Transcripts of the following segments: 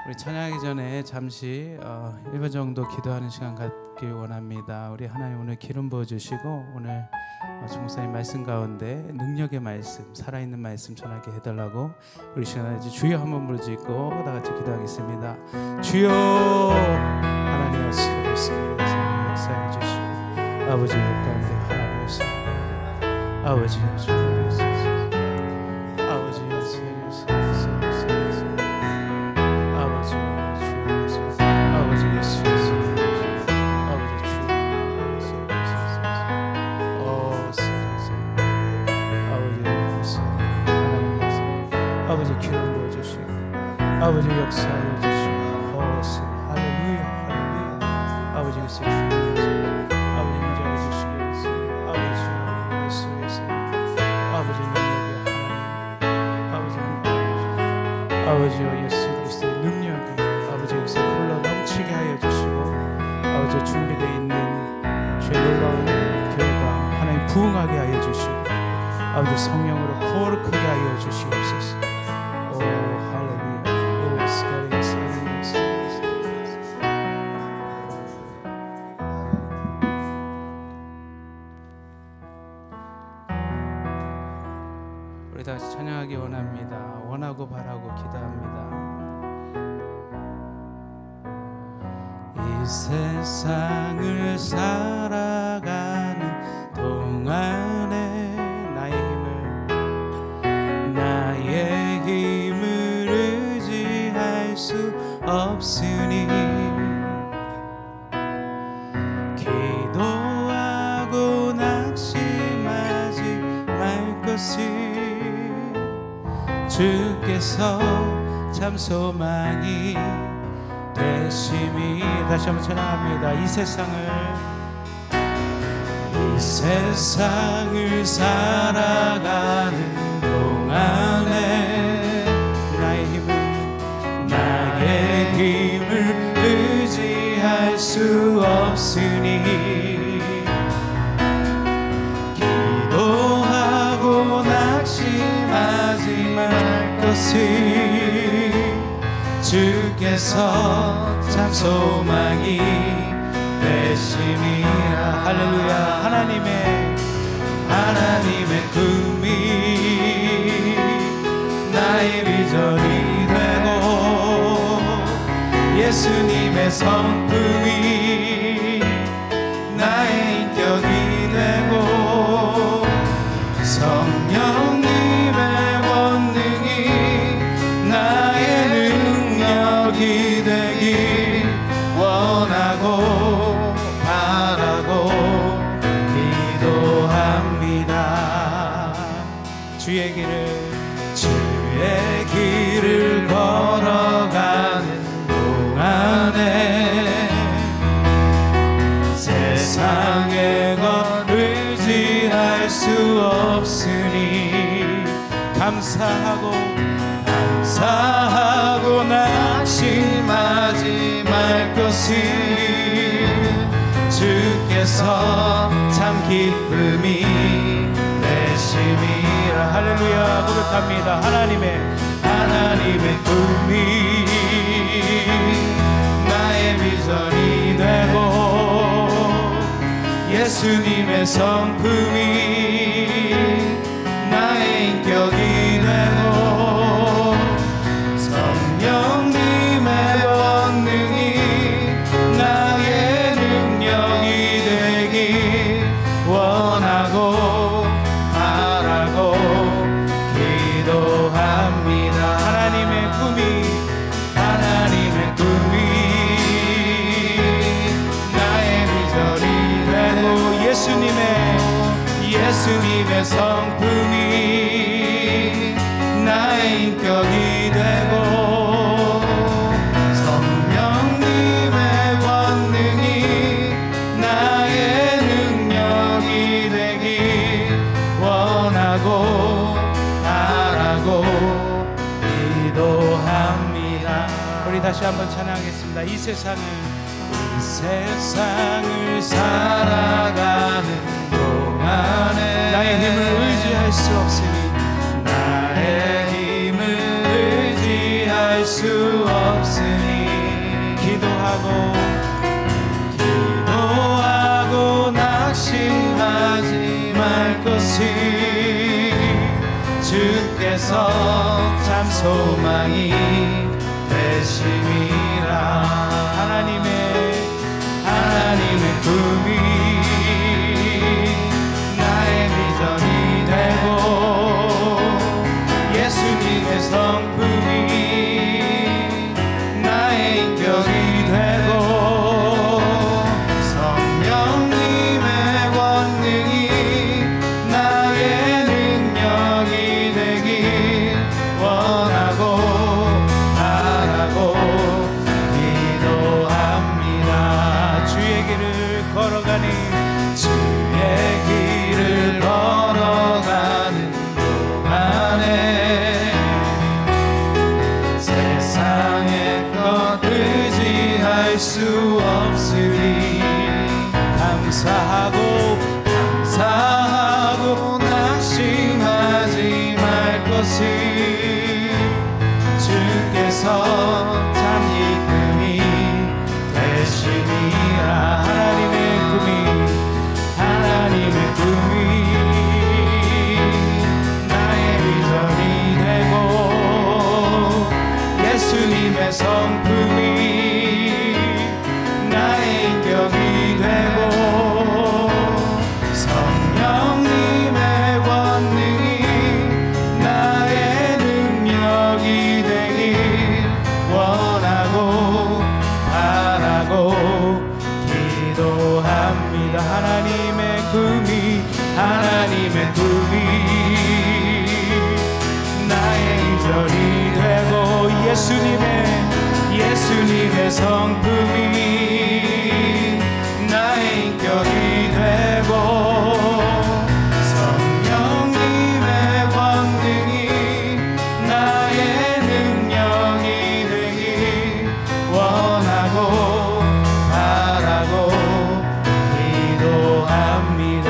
우리 찬양하기 전에 잠시 1분 정도 기도하는 시간 갖길 원합니다. 우리 하나님 오늘 기름 부어주시고 오늘 중사님 말씀 가운데 능력의 말씀, 살아있는 말씀 전하게 해달라고 우리 시간에 이제 주여 한번 부르짖고 다 같이 기도하겠습니다. 주여 하나님 역사에서 역사해 주시고 아버지 가운데 하나님 역사해 아버지 주여 아버지 기름 부어주시고 아버지 역사해 주시고 할렐루야 할렐루야 아버지 역사해 주시고 아버지 인정해 주시고 아버지 예수에서 아버지 능력의 하나님 아버지 함께 아버지여 예수 그리스도의 능력이 아버지 역사에 흘러 넘치게 하여 주시고 아버지 준비되어 있는 죄 놀라운 교회가 하나님 부흥하게 하여 주시고 아버지 성령으로 거룩하게 하여 주시옵소서. 우리 다시 찬양하기 원합니다. 원하고 바라고 기도합니다. 이 세상을 살아가는 동안에 나의 힘을 의지할 수 없으니 기도하고 낙심하지 말 것을 주께서 참 소망이 되심이. 다시 한번 찬양합니다. 이 세상을 살아가는 동안에 나의 힘을 의지할 수 없으니 기도하고 낙심하지 말 것을 주께서 참 소망이 되심이라. 할렐루야. 하나님의 꿈이 나의 비전이 되고 예수님의 성품이 나의 인격이 되고 성령님의 권능이 나의 능력이 되길 원하고 바라고 기도합니다. 주의 길을 걸어가는 동안에 세상의 것 의지할 수 없으니 감사하고 낙심하지 말 것을 주께서 참 기쁨이 되심이라. 할렐루야. 고백합니다. 하나님의 꿈이 나의 비전이 되고 예수님의 성품이 나의 인격이 되고 성령님의 권능이 나의 능력이 되길 원하고 바라고 기도합니다. 하나님의 꿈이 나의 비전이 되고 예수님의 성품이 나의 인격이 되고 성령님의 권능이 나의 능력이 되길 원하고 바라고 기도합니다. 우리 다시 한번 찬양하겠습니다. 이 세상을 살아가는 동안에 나의 힘을 의지할 수 없으니 나의 힘을 의지할 수 없으니 기도하고 낙심하지 말 것이 주께서 참 소망이 되심이라. 하나님의 꿈이 나의 비전이 되고 예수님의 성품이 나의 인격이 되고 성령님의 권능이 나의 능력이 되길 원하고 바라고 기도합니다. 주의 길을 걸어가는 동안에 세상의 것 의지할 수 없으니 감사하고 낙심하지 말 것이 주께서 참 이쁨이 되심이라. 하나님의 꿈이 나의 비전이 되고 예수님의 성품이 나의 인격이 되고 성령님의 권능이 나의 능력이 되길 원하고 바라고 기도합니다. 하나님의 꿈이 나의 비전이 되고 예수님의 성품이 나의 인격이 되고 성령님의 권능이 나의 능력이 되길 원하고 바라고 기도합니다.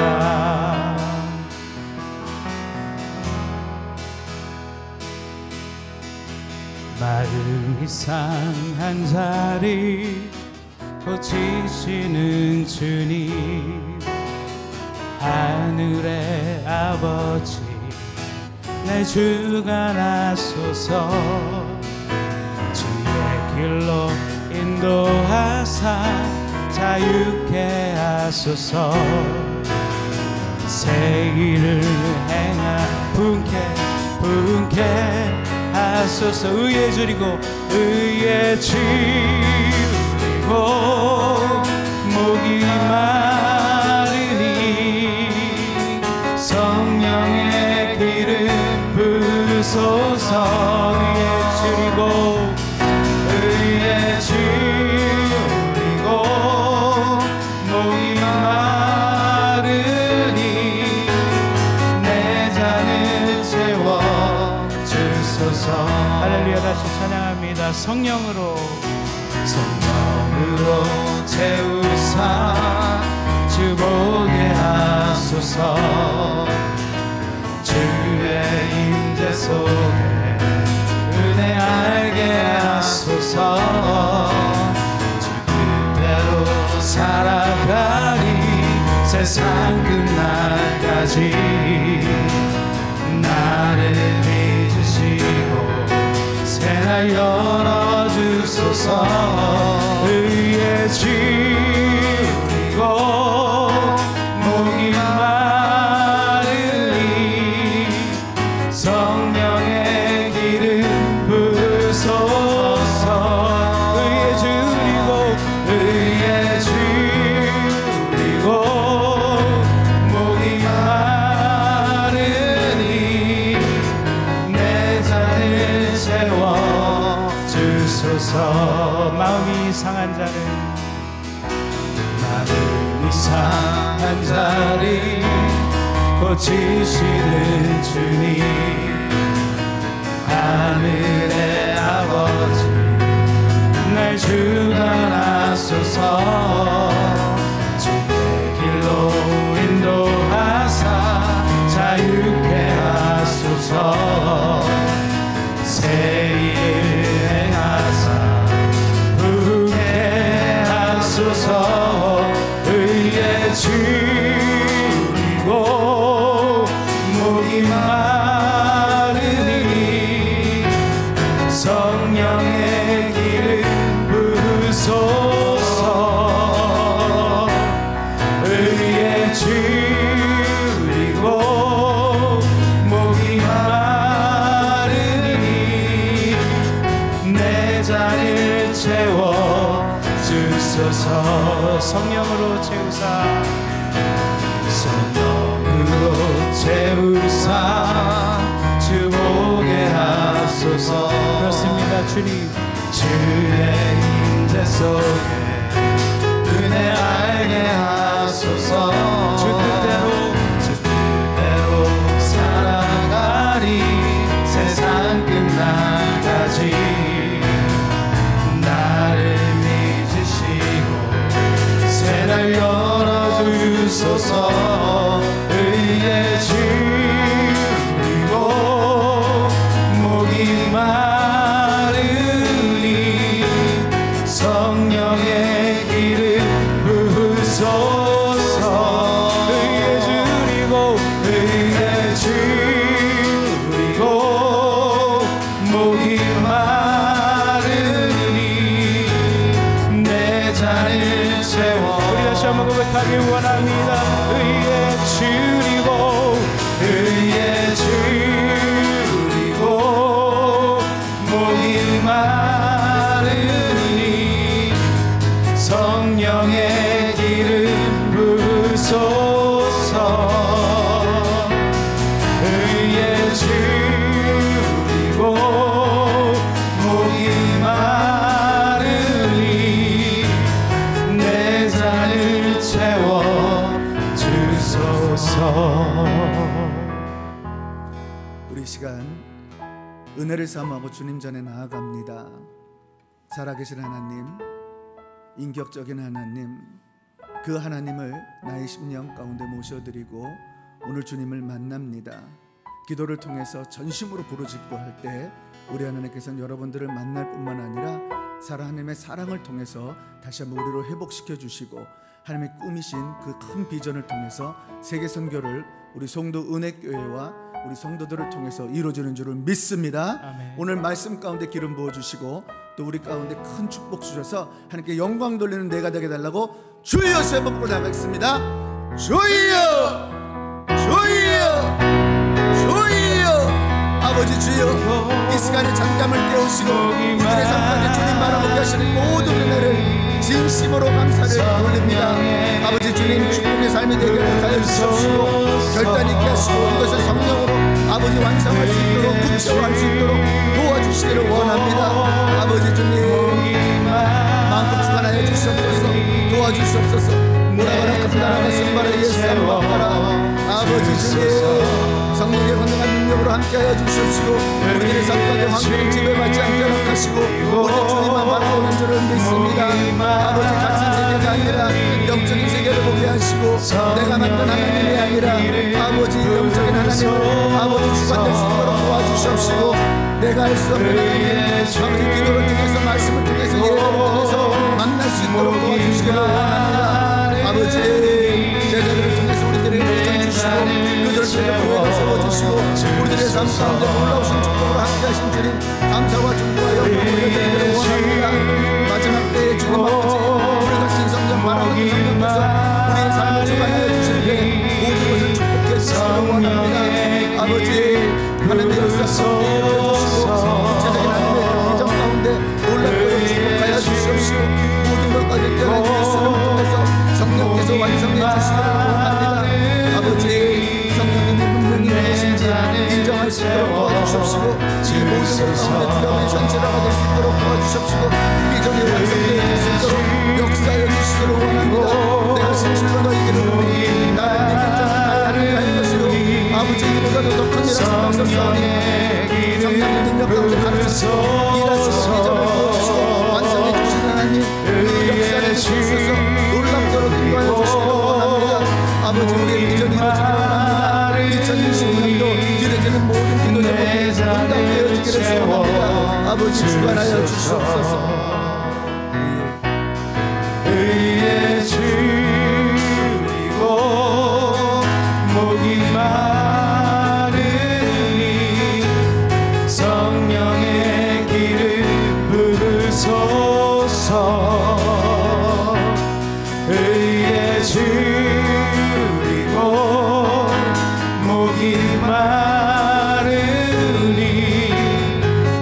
마음이 상한 자리 고치시는 주님, 하늘의 아버지 내 주관하소서. 주의 길로 인도하사 자유케 하소서. 새 일을 행하 분케 하소서. 의에 줄이고 목이 마르니 성령의 기름 부으소서. 의에 줄이고 목이 마르니 내 잔을 채워 주소서. 할렐루야. 다시 찬양합니다. 성령으로 채우사 주 보게 하소서. 주의 임재 속에 은혜 알게 하소서. 주 뜻대로 살아가리 세상 끝날까지 나를 믿으시고 새날 열어주소서. 의에 줄이고 목이 마르니 성령의 기름 부으소서. 의에 줄이고 목이 마르니 내 잔을 채워 주소서. 마음이 상한 자를 고치시는 주님, 하늘의 아버지 날 주관하소서. 주의 길로 인도하사 자유케 하소서. 새 일 행하사 부게 주소서. 성령으로 채우사, 성령으로 채우사 주 보게 하소서. 그렇습니다. 주님, 주의 임재 속에 은혜 알게 하소서. 주 뜻대로 살아가리. 세상 끝날까지 나를 믿으시고 새날 열어주소서. 의에 줄이고 목이 마르니 성령의 기름 부으소서. 의에 줄이고 목이 마르니 내 잔을 채워. 우리 다시 한번 고백하길 원합니다. 의에 줄이고 목이 마르니 성령의 기름 부으소서. 의에 줄이고 목이 마르니 내 잔을 채워 주소서. 우리 시간 은혜를 삼하고 주님 전에 나아갑니다. 살아계신 하나님, 인격적인 하나님, 그 하나님을 나의 심령 가운데 모셔드리고 오늘 주님을 만납니다. 기도를 통해서 전심으로 부르짖고 할 때 우리 하나님께서는 여러분들을 만날 뿐만 아니라 하나님의 사랑을 통해서 다시 한번 우리로 회복시켜 주시고 하나님의 꾸미신 그 큰 비전을 통해서 세계 선교를 우리 송도 은혜교회와 우리 성도들을 통해서 이루어지는 줄을 믿습니다. 아멘. 오늘 말씀 가운데 기름 부어주시고 또 우리 가운데 큰 축복 주셔서 하나님께 영광 돌리는 내가 되게 달라고 주여 세 번 나가겠습니다. 주여, 주여, 주여. 아버지 주여, 이 시간에 잠잠을 깨우시고 우리의 삶 가운데 주님 바라보게 하시는 모든 은혜를 진심으로 감사를 돌립니다. 아버지 주님, 축복의 삶이 되게 하여 주시옵시고 결단 있게 하시고 이것을 성령으로 아버지 완성할 수 있도록 구체화할 수 있도록 도와주시기를 원합니다. 아버지 주님, 마음껏 주관하여 주시옵소서. 도와주시옵소서. 뭐라거나 큰나라가 승바라 예수 한번바라. 아버지 주님, 성령의 건강한 능력으로 함께하여 주시옵시고 우리들의 삶가운데 환경을 지배받지 않게 허락하시고 오직 주님만 바라보는 줄을 믿습니다. 아버지 같은 세계가 아니라 영적인 세계를 보게 하시고 내가 만든 하나님이 아니라 아버지 영적인 하나님을 아버지 주관될 수 있도록 도와주시옵시고 내가 할 수 없는 하나님, 아버지 기도를 통해서 말씀을 통해서 예배를 통해서 만날 수 있도록 도와주시기를 원합니다. 아버지 제자들을 통해서 우리들에게 비전 주시고 그들을 통해 교회를 세워주시고 우리들의 삶 가운데 놀라우신 축복으로 함께하신 주님 감사와 중보와 영광을 올려드리기를 원합니다. 마지막 때에 주님 아버지 불같은 성령 바라보는 성령께서 우리의 삶을 주관하여 주실 때 모든 것을 축복해 주시기를 원합니다. 아버지 하나님의 역사 가운데 주시고 구체적인 하나님의 비전 가운데 놀랍고 축복하여 주시옵시고 모든 것까지 뛰어난 예수를 통해서 성령께서 완성해 주시기를 원합니다. 아버지 성령님이 분명히 무엇인지 인정할 수 있도록 도와주시옵시고 이 모든 것 가운데 주님의 전체라가 될 수 있도록 도와주시옵시고 비전이 완성되어 줄 수 있도록 역사해 주시기를 원합니다. 내가 신실로 너희에게 이르노니 나는 네 끝자는 다하는 할 것이요 아버지 이보다도 더 큰 일을 생각하셨사오니 성령의 능력 가운데 가르치시고 일하시고 비전을 보여주시고 완성해 주시는 하나님 그 역사를 주셔서 놀랍도록 인도하여 주시기를 원합니다. 아버지 우리의 비전이 이루어지기를 원합니다. 2020년도 드려지는 모든 기도 제목이 응답되어지기를 소원합니다. 아버지 주관하여 주시옵소서. 의에 줄이고 목이 마르니 성령의 기름 부으소서. 의에 줄이고 목이 마르니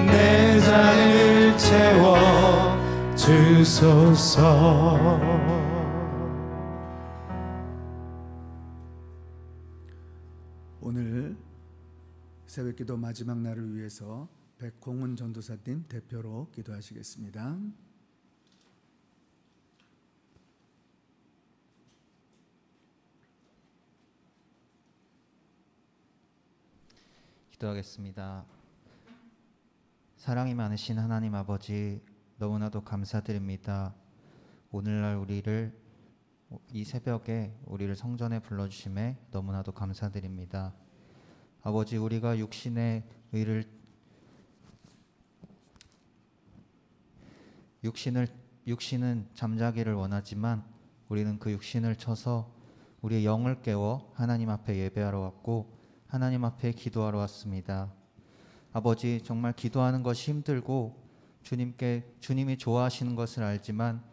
내 잔을 채워 주옵소서. 오늘 새벽기도 마지막 날을 위해서 백홍은 전도사님 대표로 기도하시겠습니다. 기도하겠습니다. 사랑이 많으신 하나님 아버지, 너무나도 감사드립니다. 오늘날 우리를 이 새벽에 우리를 성전에 불러주심에 너무나도 감사드립니다. 아버지, 우리가 육신은 잠자기를 원하지만 우리는 그 육신을 쳐서 우리의 영을 깨워 하나님 앞에 예배하러 왔고 하나님 앞에 기도하러 왔습니다. 아버지, 정말 기도하는 것이 힘들고 주님이 좋아하시는 것을 알지만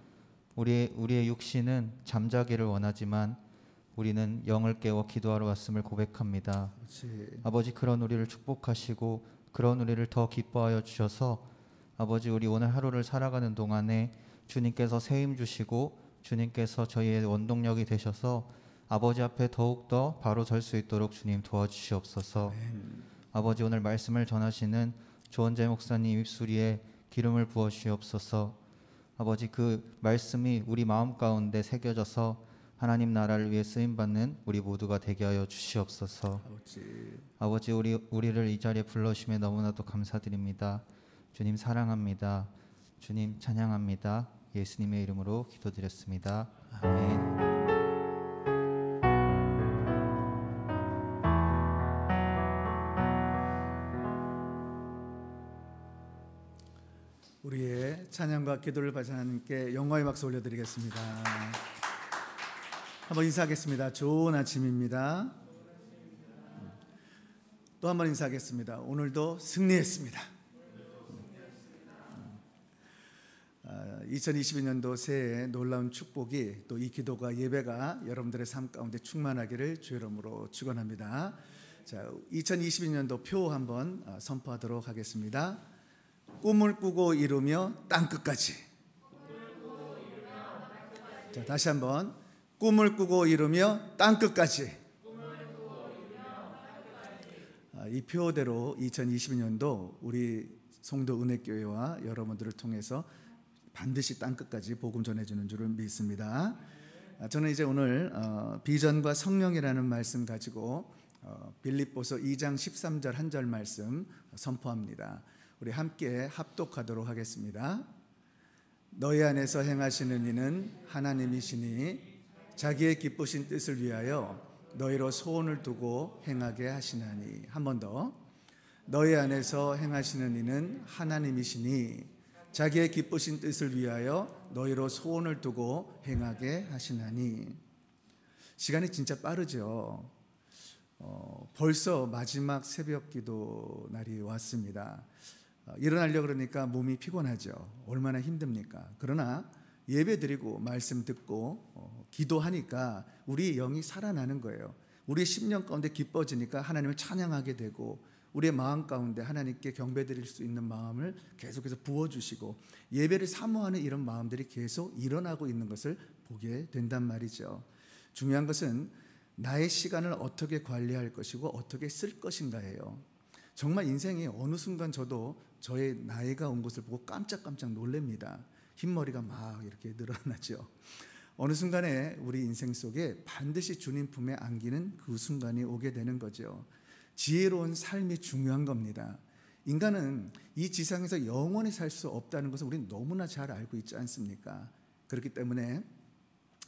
우리의 육신은 잠자기를 원하지만 우리는 영을 깨워 기도하러 왔음을 고백합니다. 아버지, 그런 우리를 축복하시고 그런 우리를 더 기뻐하여 주셔서 아버지, 우리 오늘 하루를 살아가는 동안에 주님께서 새 힘 주시고 주님께서 저희의 원동력이 되셔서 아버지 앞에 더욱더 바로 설 수 있도록 주님 도와주시옵소서. 아버지, 오늘 말씀을 전하시는 조원재 목사님 입술에 기름을 부어 주시옵소서. 아버지, 그 말씀이 우리 마음 가운데 새겨져서 하나님 나라를 위해 쓰임받는 우리 모두가 되게 하여 주시옵소서. 아버지, 우리를 이 자리에 불러주심에 너무나도 감사드립니다. 주님 사랑합니다. 주님 찬양합니다. 예수님의 이름으로 기도드렸습니다. 아멘. 우리의 찬양과 기도를 받으신 하나님께 영광의 박수 올려드리겠습니다. 한번 인사하겠습니다. 좋은 아침입니다. 또 한번 인사하겠습니다. 오늘도 승리했습니다. 2022년도 새해 놀라운 축복이 또 이 기도가 예배가 여러분들의 삶 가운데 충만하기를 주 이름으로 축원합니다. 자, 2022년도 표 한번 선포하도록 하겠습니다. 꿈을 꾸고 이루며 땅끝까지. 자, 다시 한번 꿈을 꾸고 이루며 땅끝까지. 이 표대로 2022년도 우리 송도 은혜교회와 여러분들을 통해서 반드시 땅끝까지 복음 전해주는 줄을 믿습니다. 저는 이제 오늘 비전과 성령이라는 말씀 가지고 빌립보서 2장 13절 한 절 말씀 선포합니다. 우리 함께 합독하도록 하겠습니다. 너희 안에서 행하시는 이는 하나님이시니 자기의 기쁘신 뜻을 위하여 너희로 소원을 두고 행하게 하시나니. 한 번 더. 너희 안에서 행하시는 이는 하나님이시니 자기의 기쁘신 뜻을 위하여 너희로 소원을 두고 행하게 하시나니. 시간이 진짜 빠르죠. 벌써 마지막 새벽 기도 날이 왔습니다. 일어나려고 그러니까 몸이 피곤하죠. 얼마나 힘듭니까? 그러나 예배 드리고 말씀 듣고 기도하니까 우리 영이 살아나는 거예요. 우리의 심령 가운데 기뻐지니까 하나님을 찬양하게 되고 우리의 마음 가운데 하나님께 경배드릴 수 있는 마음을 계속해서 부어주시고 예배를 사모하는 이런 마음들이 계속 일어나고 있는 것을 보게 된단 말이죠. 중요한 것은 나의 시간을 어떻게 관리할 것이고 어떻게 쓸 것인가예요. 정말 인생이 어느 순간 저도 저의 나이가 온 것을 보고 깜짝깜짝 놀랍니다. 흰머리가 막 이렇게 늘어나죠. 어느 순간에 우리 인생 속에 반드시 주님 품에 안기는 그 순간이 오게 되는 거죠. 지혜로운 삶이 중요한 겁니다. 인간은 이 지상에서 영원히 살 수 없다는 것을 우리는 너무나 잘 알고 있지 않습니까? 그렇기 때문에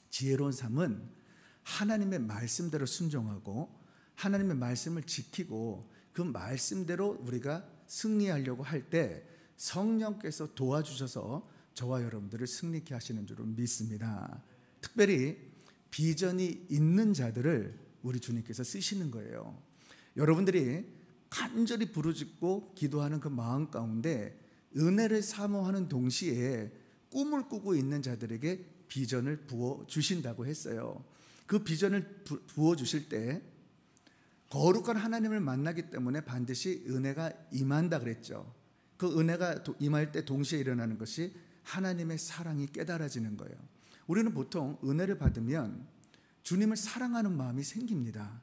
지혜로운 삶은 하나님의 말씀대로 순종하고 하나님의 말씀을 지키고 그 말씀대로 우리가 승리하려고 할 때 성령께서 도와주셔서 저와 여러분들을 승리케 하시는 줄을 믿습니다. 특별히 비전이 있는 자들을 우리 주님께서 쓰시는 거예요. 여러분들이 간절히 부르짖고 기도하는 그 마음 가운데 은혜를 사모하는 동시에 꿈을 꾸고 있는 자들에게 비전을 부어주신다고 했어요. 그 비전을 부어주실 때 거룩한 하나님을 만나기 때문에 반드시 은혜가 임한다 그랬죠. 그 은혜가 임할 때 동시에 일어나는 것이 하나님의 사랑이 깨달아지는 거예요. 우리는 보통 은혜를 받으면 주님을 사랑하는 마음이 생깁니다.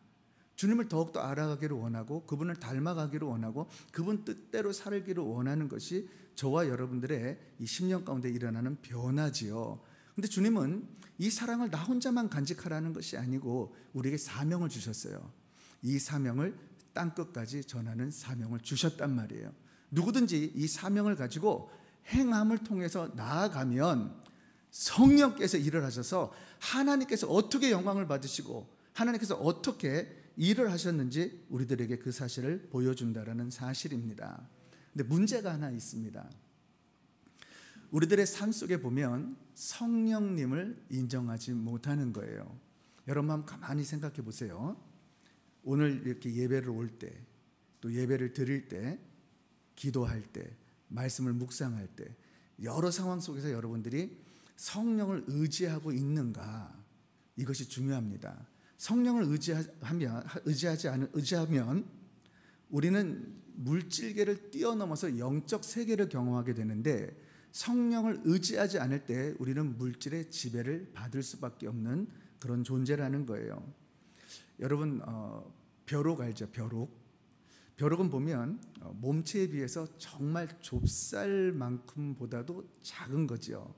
주님을 더욱더 알아가기를 원하고 그분을 닮아가기를 원하고 그분 뜻대로 살기를 원하는 것이 저와 여러분들의 이 10년 가운데 일어나는 변화지요. 근데 주님은 이 사랑을 나 혼자만 간직하라는 것이 아니고 우리에게 사명을 주셨어요. 이 사명을 땅끝까지 전하는 사명을 주셨단 말이에요. 누구든지 이 사명을 가지고 행함을 통해서 나아가면 성령께서 일을 하셔서 하나님께서 어떻게 영광을 받으시고 하나님께서 어떻게 일을 하셨는지 우리들에게 그 사실을 보여준다라는 사실입니다. 근데 문제가 하나 있습니다. 우리들의 삶 속에 보면 성령님을 인정하지 못하는 거예요. 여러분 한번 가만히 생각해 보세요. 오늘 이렇게 예배를 올 때, 또 예배를 드릴 때, 기도할 때, 말씀을 묵상할 때 여러 상황 속에서 여러분들이 성령을 의지하고 있는가? 이것이 중요합니다. 성령을 의지하면 우리는 물질계를 뛰어넘어서 영적 세계를 경험하게 되는데 성령을 의지하지 않을 때 우리는 물질의 지배를 받을 수밖에 없는 그런 존재라는 거예요. 여러분 벼룩 알죠? 벼룩은 보면 몸체에 비해서 정말 좁쌀만큼보다도 작은 거죠.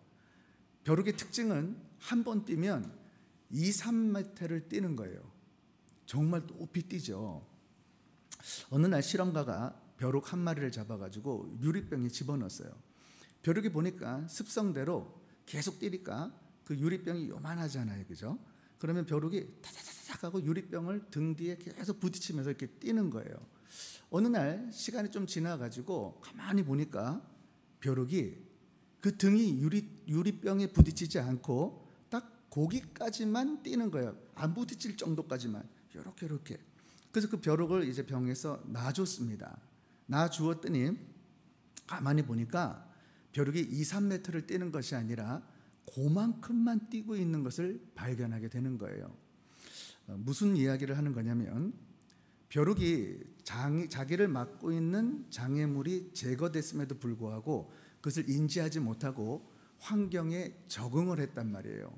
벼룩의 특징은 한 번 뛰면 2, 3m를 뛰는 거예요. 정말 높이 뛰죠. 어느 날 실험가가 벼룩 한 마리를 잡아가지고 유리병에 집어넣었어요. 벼룩이 보니까 습성대로 계속 뛰니까 그 유리병이 요만하잖아요, 그죠? 그러면 벼룩이 타타타닥 하고 유리병을 등 뒤에 계속 부딪히면서 이렇게 뛰는 거예요. 어느 날 시간이 좀 지나가지고 가만히 보니까 벼룩이 그 등이 유리병에 부딪히지 않고 딱 거기까지만 뛰는 거예요. 안 부딪힐 정도까지만 이렇게. 그래서 그 벼룩을 이제 병에서 놔줬습니다. 놔주었더니 가만히 보니까 벼룩이 2, 3m를 뛰는 것이 아니라 그만큼만 뛰고 있는 것을 발견하게 되는 거예요. 무슨 이야기를 하는 거냐면 벼룩이 자기를 막고 있는 장애물이 제거됐음에도 불구하고 그것을 인지하지 못하고 환경에 적응을 했단 말이에요.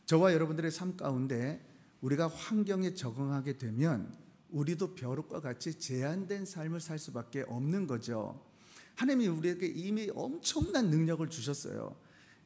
저와 여러분들의 삶 가운데 우리가 환경에 적응하게 되면 우리도 벼룩과 같이 제한된 삶을 살 수밖에 없는 거죠. 하나님이 우리에게 이미 엄청난 능력을 주셨어요.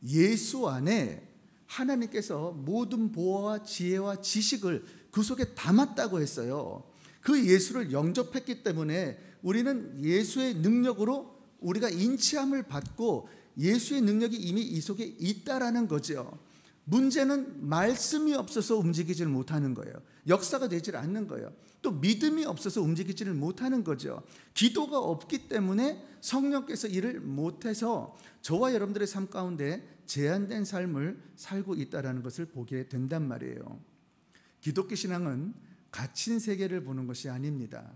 예수 안에 하나님께서 모든 보화와 지혜와 지식을 그 속에 담았다고 했어요. 그 예수를 영접했기 때문에 우리는 예수의 능력으로 우리가 인치함을 받고 예수의 능력이 이미 이 속에 있다라는 거죠. 문제는 말씀이 없어서 움직이지를 못하는 거예요. 역사가 되질 않는 거예요. 또 믿음이 없어서 움직이지를 못하는 거죠. 기도가 없기 때문에 성령께서 일을 못해서 저와 여러분들의 삶 가운데 제한된 삶을 살고 있다는 것을 보게 된단 말이에요. 기독교 신앙은 갇힌 세계를 보는 것이 아닙니다.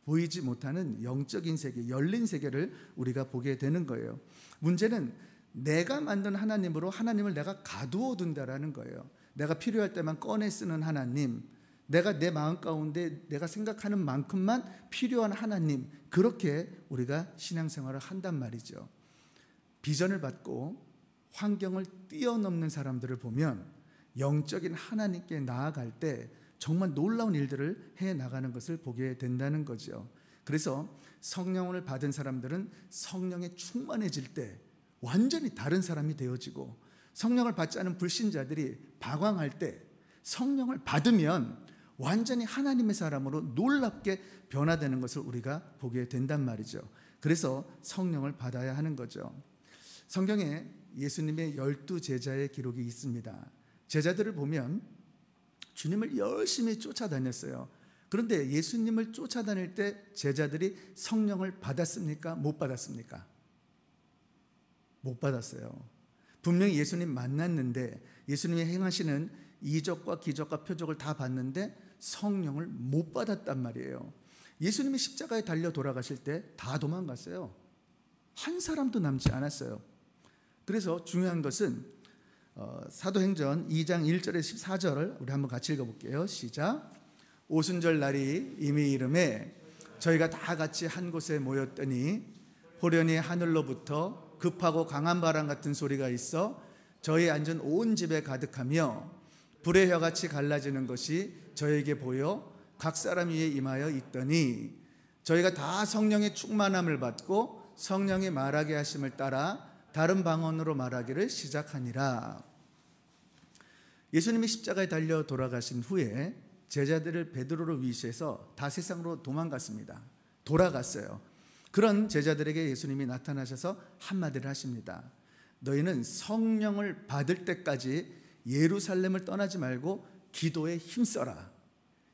보이지 못하는 영적인 세계, 열린 세계를 우리가 보게 되는 거예요. 문제는 내가 만든 하나님으로 하나님을 내가 가두어 둔다라는 거예요. 내가 필요할 때만 꺼내 쓰는 하나님, 내가 내 마음 가운데 내가 생각하는 만큼만 필요한 하나님, 그렇게 우리가 신앙생활을 한단 말이죠. 비전을 받고 환경을 뛰어넘는 사람들을 보면 영적인 하나님께 나아갈 때 정말 놀라운 일들을 해나가는 것을 보게 된다는 거죠. 그래서 성령을 받은 사람들은 성령에 충만해질 때 완전히 다른 사람이 되어지고, 성령을 받지 않은 불신자들이 방황할 때 성령을 받으면 완전히 하나님의 사람으로 놀랍게 변화되는 것을 우리가 보게 된단 말이죠. 그래서 성령을 받아야 하는 거죠. 성경에 예수님의 12제자의 기록이 있습니다. 제자들을 보면 주님을 열심히 쫓아다녔어요. 그런데 예수님을 쫓아다닐 때 제자들이 성령을 받았습니까? 못 받았습니까? 못 받았어요. 분명히 예수님 만났는데 예수님이 행하시는 이적과 기적과 표적을 다 봤는데 성령을 못 받았단 말이에요. 예수님이 십자가에 달려 돌아가실 때 다 도망갔어요. 한 사람도 남지 않았어요. 그래서 중요한 것은 사도행전 2장 1절에서 14절을 우리 한번 같이 읽어볼게요. 시작. 오순절 날이 이미 이름에 저희가 다 같이 한 곳에 모였더니 호련히 하늘로부터 급하고 강한 바람 같은 소리가 있어 저희 앉은 온 집에 가득하며 불의 혀같이 갈라지는 것이 저에게 보여 각 사람 위에 임하여 있더니 저희가 다 성령의 충만함을 받고 성령이 말하게 하심을 따라 다른 방언으로 말하기를 시작하니라. 예수님이 십자가에 달려 돌아가신 후에 제자들을 베드로로 위시해서 다세상으로 도망갔습니다. 돌아갔어요. 그런 제자들에게 예수님이 나타나셔서 한마디를 하십니다. 너희는 성령을 받을 때까지 예루살렘을 떠나지 말고 기도에 힘써라.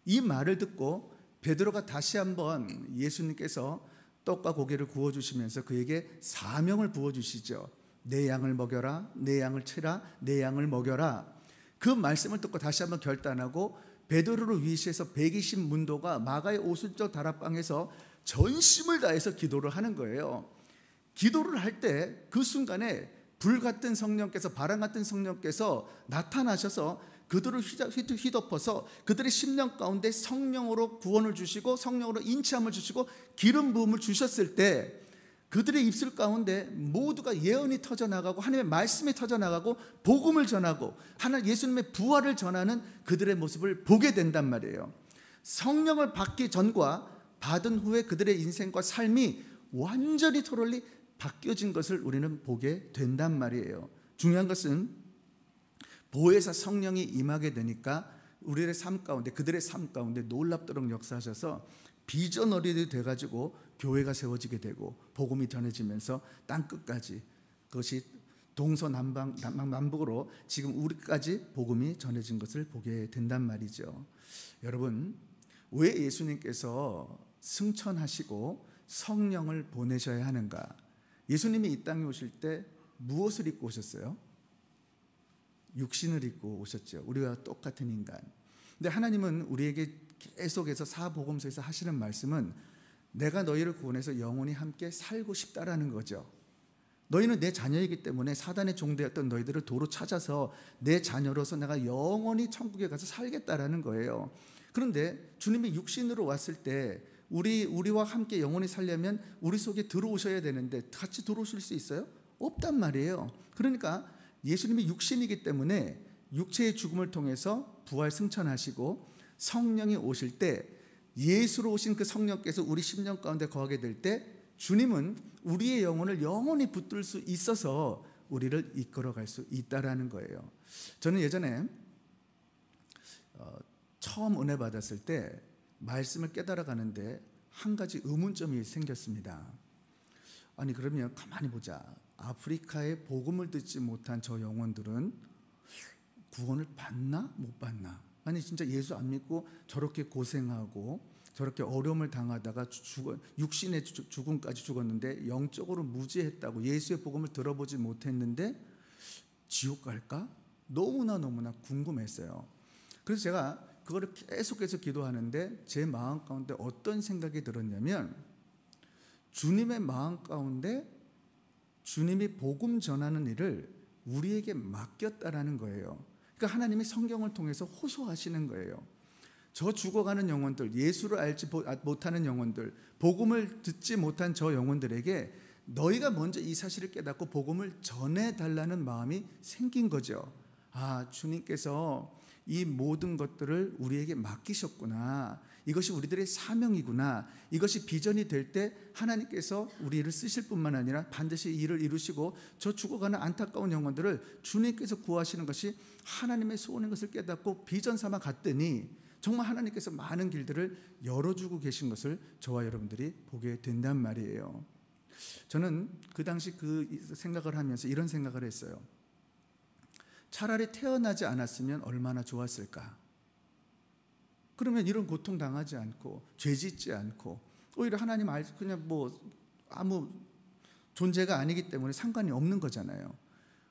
이 말을 듣고 베드로가 다시 한번 예수님께서 떡과 고기를 구워주시면서 그에게 사명을 부어주시죠. 내 양을 먹여라, 내 양을 치라, 내 양을 먹여라. 그 말씀을 듣고 다시 한번 결단하고 베드로를 위시해서 120문도가 마가의 오순절 다락방에서 전심을 다해서 기도를 하는 거예요. 기도를 할 때 그 순간에 불 같은 성령께서, 바람 같은 성령께서 나타나셔서 그들을 휘덮어서 그들의 심령 가운데 성령으로 구원을 주시고 성령으로 인치함을 주시고 기름 부음을 주셨을 때 그들의 입술 가운데 모두가 예언이 터져나가고 하나님의 말씀이 터져나가고 복음을 전하고 예수님의 부활을 전하는 그들의 모습을 보게 된단 말이에요. 성령을 받기 전과 받은 후에 그들의 인생과 삶이 완전히 토럴리 바뀌어진 것을 우리는 보게 된단 말이에요. 중요한 것은 보혜사 성령이 임하게 되니까 우리의 삶 가운데, 그들의 삶 가운데 놀랍도록 역사하셔서 비전 어린이 돼가지고 교회가 세워지게 되고 복음이 전해지면서 땅끝까지, 그것이 동서남북으로 지금 우리까지 복음이 전해진 것을 보게 된단 말이죠. 여러분, 왜 예수님께서 승천하시고 성령을 보내셔야 하는가? 예수님이 이 땅에 오실 때 무엇을 입고 오셨어요? 육신을 입고 오셨죠. 우리와 똑같은 인간. 근데 하나님은 우리에게 계속해서 사복음서에서 하시는 말씀은 내가 너희를 구원해서 영원히 함께 살고 싶다라는 거죠. 너희는 내 자녀이기 때문에 사단의 종되었던 너희들을 도로 찾아서 내 자녀로서 내가 영원히 천국에 가서 살겠다라는 거예요. 그런데 주님이 육신으로 왔을 때 우리와 함께 영원히 살려면 우리 속에 들어오셔야 되는데 같이 들어오실 수 있어요? 없단 말이에요. 그러니까 예수님이 육신이기 때문에 육체의 죽음을 통해서 부활 승천하시고 성령이 오실 때 예수로 오신 그 성령께서 우리 심령 가운데 거하게 될 때 주님은 우리의 영혼을 영원히 붙들 수 있어서 우리를 이끌어갈 수 있다라는 거예요. 저는 예전에 처음 은혜 받았을 때 말씀을 깨달아 가는데 한 가지 의문점이 생겼습니다. 아니 그러면 가만히 보자. 아프리카에 복음을 듣지 못한 저 영혼들은 구원을 받나 못 받나? 아니 진짜 예수 안 믿고 저렇게 고생하고 저렇게 어려움을 당하다가 육신의 죽음까지 죽었는데 영적으로 무지했다고 예수의 복음을 들어보지 못했는데 지옥 갈까? 너무나 궁금했어요. 그래서 제가 그거를 계속해서 기도하는데 제 마음 가운데 어떤 생각이 들었냐면 주님의 마음 가운데 주님이 복음 전하는 일을 우리에게 맡겼다라는 거예요. 그러니까 하나님이 성경을 통해서 호소하시는 거예요. 저 죽어가는 영혼들, 예수를 알지 못하는 영혼들, 복음을 듣지 못한 저 영혼들에게 너희가 먼저 이 사실을 깨닫고 복음을 전해달라는 마음이 생긴 거죠. 아, 주님께서 이 모든 것들을 우리에게 맡기셨구나. 이것이 우리들의 사명이구나. 이것이 비전이 될 때 하나님께서 우리를 쓰실 뿐만 아니라 반드시 일을 이루시고 저 죽어가는 안타까운 영혼들을 주님께서 구하시는 것이 하나님의 소원인 것을 깨닫고 비전 삼아 갔더니 정말 하나님께서 많은 길들을 열어주고 계신 것을 저와 여러분들이 보게 된단 말이에요. 저는 그 당시 그 생각을 하면서 이런 생각을 했어요. 차라리 태어나지 않았으면 얼마나 좋았을까. 그러면 이런 고통 당하지 않고 죄 짓지 않고 오히려 하나님 그냥 뭐 아무 존재가 아니기 때문에 상관이 없는 거잖아요.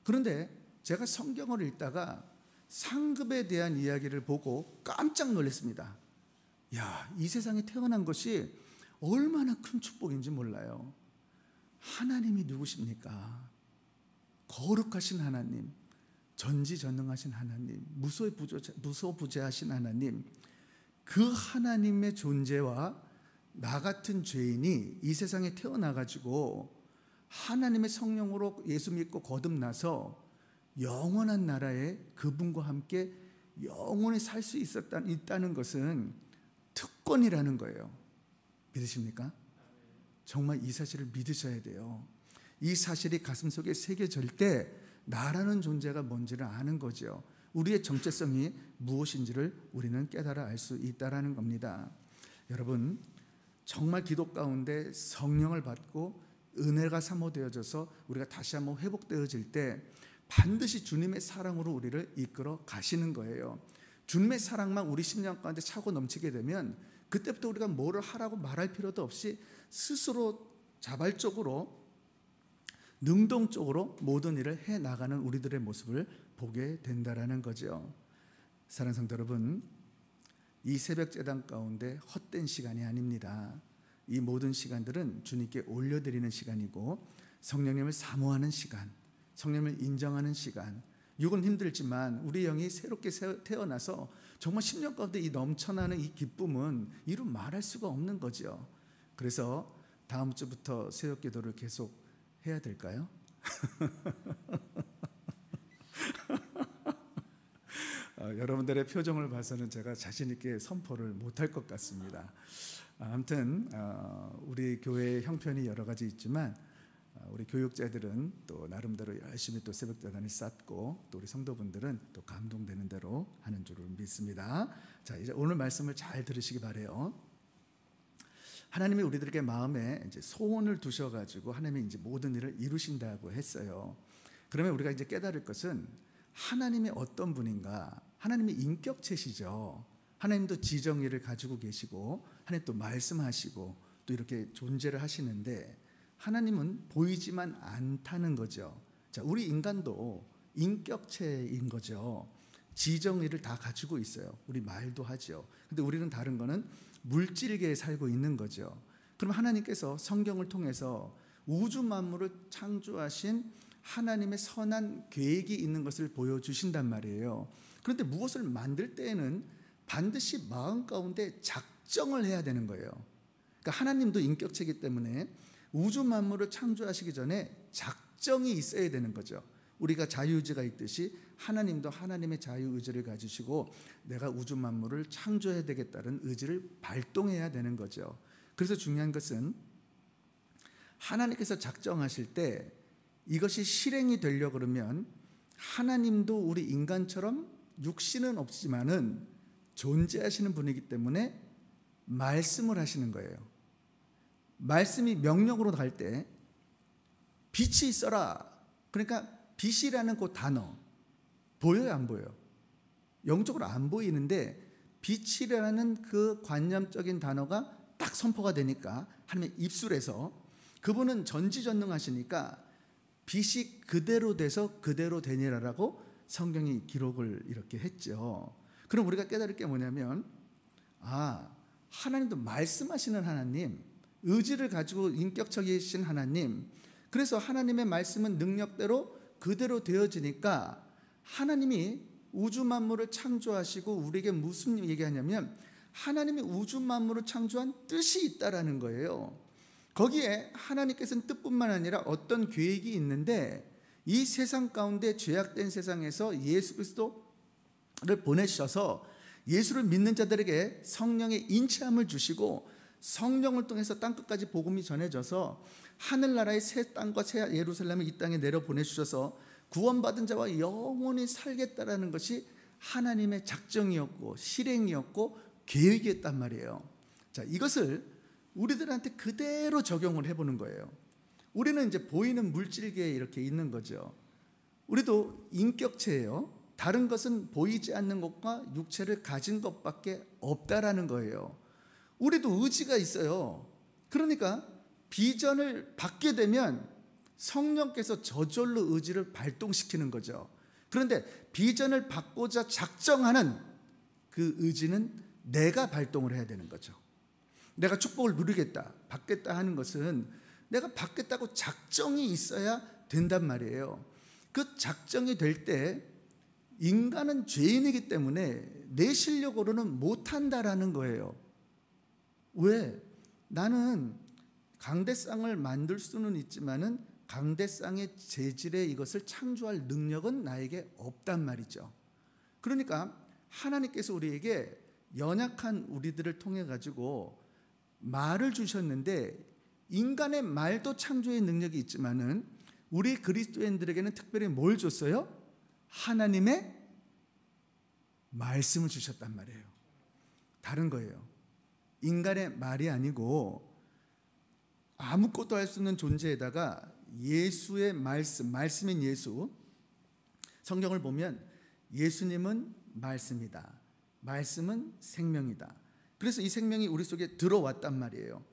그런데 제가 성경을 읽다가 상급에 대한 이야기를 보고 깜짝 놀랐습니다. 야, 이 세상에 태어난 것이 얼마나 큰 축복인지 몰라요. 하나님이 누구십니까? 거룩하신 하나님, 전지전능하신 하나님, 무소부재하신 하나님, 그 하나님의 존재와 나 같은 죄인이 이 세상에 태어나가지고 하나님의 성령으로 예수 믿고 거듭나서 영원한 나라에 그분과 함께 영원히 살 수 있다는 것은 특권이라는 거예요. 믿으십니까? 정말 이 사실을 믿으셔야 돼요. 이 사실이 가슴속에 새겨질 때 나라는 존재가 뭔지를 아는 거죠. 우리의 정체성이 무엇인지를 우리는 깨달아 알 수 있다는 겁니다. 여러분, 정말 기도 가운데 성령을 받고 은혜가 사모되어져서 우리가 다시 한번 회복되어질 때 반드시 주님의 사랑으로 우리를 이끌어 가시는 거예요. 주님의 사랑만 우리 심령 가운데 차고 넘치게 되면 그때부터 우리가 뭐를 하라고 말할 필요도 없이 스스로 자발적으로 능동적으로 모든 일을 해나가는 우리들의 모습을 보게 된다는 거죠. 사랑하는 성도 여러분, 이 새벽 제단 가운데 헛된 시간이 아닙니다. 이 모든 시간들은 주님께 올려드리는 시간이고 성령님을 사모하는 시간, 성령님을 인정하는 시간. 육은 힘들지만 우리 영이 새롭게 태어나서 정말 10년 가운데 이 넘쳐나는 이 기쁨은 이루 말할 수가 없는 거죠. 그래서 다음 주부터 새벽 기도를 계속 해야 될까요? 여러분들의 표정을 봐서는 제가 자신 있게 선포를 못할 것 같습니다. 아무튼 우리 교회의 형편이 여러 가지 있지만 우리 교육자들은 또 나름대로 열심히 또 새벽제단을 쌓고 또 우리 성도분들은 또 감동되는 대로 하는 줄을 믿습니다. 자, 이제 오늘 말씀을 잘 들으시기 바래요. 하나님이 우리들에게 마음에 이제 소원을 두셔가지고 하나님이 이제 모든 일을 이루신다고 했어요. 그러면 우리가 이제 깨달을 것은 하나님이 어떤 분인가? 하나님이 인격체시죠. 하나님도 지정의를 가지고 계시고 하나님 또 말씀하시고 또 이렇게 존재를 하시는데 하나님은 보이지만 않다는 거죠. 자, 우리 인간도 인격체인 거죠. 지정의를 다 가지고 있어요. 우리 말도 하죠. 근데 우리는 다른 거는 물질계에 살고 있는 거죠. 그럼 하나님께서 성경을 통해서 우주 만물을 창조하신 하나님의 선한 계획이 있는 것을 보여주신단 말이에요. 그런데 무엇을 만들 때에는 반드시 마음 가운데 작정을 해야 되는 거예요. 그러니까 하나님도 인격체이기 때문에 우주 만물을 창조하시기 전에 작정이 있어야 되는 거죠. 우리가 자유의지가 있듯이 하나님도 하나님의 자유의지를 가지시고 내가 우주 만물을 창조해야 되겠다는 의지를 발동해야 되는 거죠. 그래서 중요한 것은 하나님께서 작정하실 때 이것이 실행이 되려고 그러면 하나님도 우리 인간처럼 육신은 없지만은 존재하시는 분이기 때문에 말씀을 하시는 거예요. 말씀이 명령으로 갈 때 빛이 있어라. 그러니까 빛이라는 그 단어 보여요, 안 보여요? 영적으로 안 보이는데 빛이라는 그 관념적인 단어가 딱 선포가 되니까 하나님의 입술에서 그분은 전지전능하시니까 빛이 그대로 돼서 그대로 되니라라고 성경이 기록을 이렇게 했죠. 그럼 우리가 깨달을 게 뭐냐면 하나님도 말씀하시는 하나님, 의지를 가지고 인격적이신 하나님, 그래서 하나님의 말씀은 능력대로 그대로 되어지니까 하나님이 우주 만물을 창조하시고 우리에게 무슨 얘기하냐면 하나님이 우주 만물을 창조한 뜻이 있다라는 거예요. 거기에 하나님께서는 뜻뿐만 아니라 어떤 계획이 있는데 이 세상 가운데 죄악된 세상에서 예수 그리스도를 보내셔서 예수를 믿는 자들에게 성령의 인치함을 주시고 성령을 통해서 땅끝까지 복음이 전해져서 하늘나라의 새 땅과 새 예루살렘을 이 땅에 내려보내주셔서 구원받은 자와 영원히 살겠다라는 것이 하나님의 작정이었고 실행이었고 계획이었단 말이에요. 자, 이것을 우리들한테 그대로 적용을 해보는 거예요. 우리는 이제 보이는 물질계에 이렇게 있는 거죠. 우리도 인격체예요. 다른 것은 보이지 않는 것과 육체를 가진 것밖에 없다라는 거예요. 우리도 의지가 있어요. 그러니까 비전을 받게 되면 성령께서 저절로 의지를 발동시키는 거죠. 그런데 비전을 받고자 작정하는 그 의지는 내가 발동을 해야 되는 거죠. 내가 축복을 누리겠다, 받겠다 하는 것은 내가 받겠다고 작정이 있어야 된단 말이에요. 그 작정이 될 때 인간은 죄인이기 때문에 내 실력으로는 못한다라는 거예요. 왜? 나는 강대상을 만들 수는 있지만은 강대상의 재질의 이것을 창조할 능력은 나에게 없단 말이죠. 그러니까 하나님께서 우리에게 연약한 우리들을 통해 가지고 말을 주셨는데, 인간의 말도 창조의 능력이 있지만은 우리 그리스도인들에게는 특별히 뭘 줬어요? 하나님의 말씀을 주셨단 말이에요. 다른 거예요. 인간의 말이 아니고 아무것도 할 수 없는 존재에다가 예수의 말씀인 예수. 성경을 보면 예수님은 말씀이다. 말씀은 생명이다. 그래서 이 생명이 우리 속에 들어왔단 말이에요.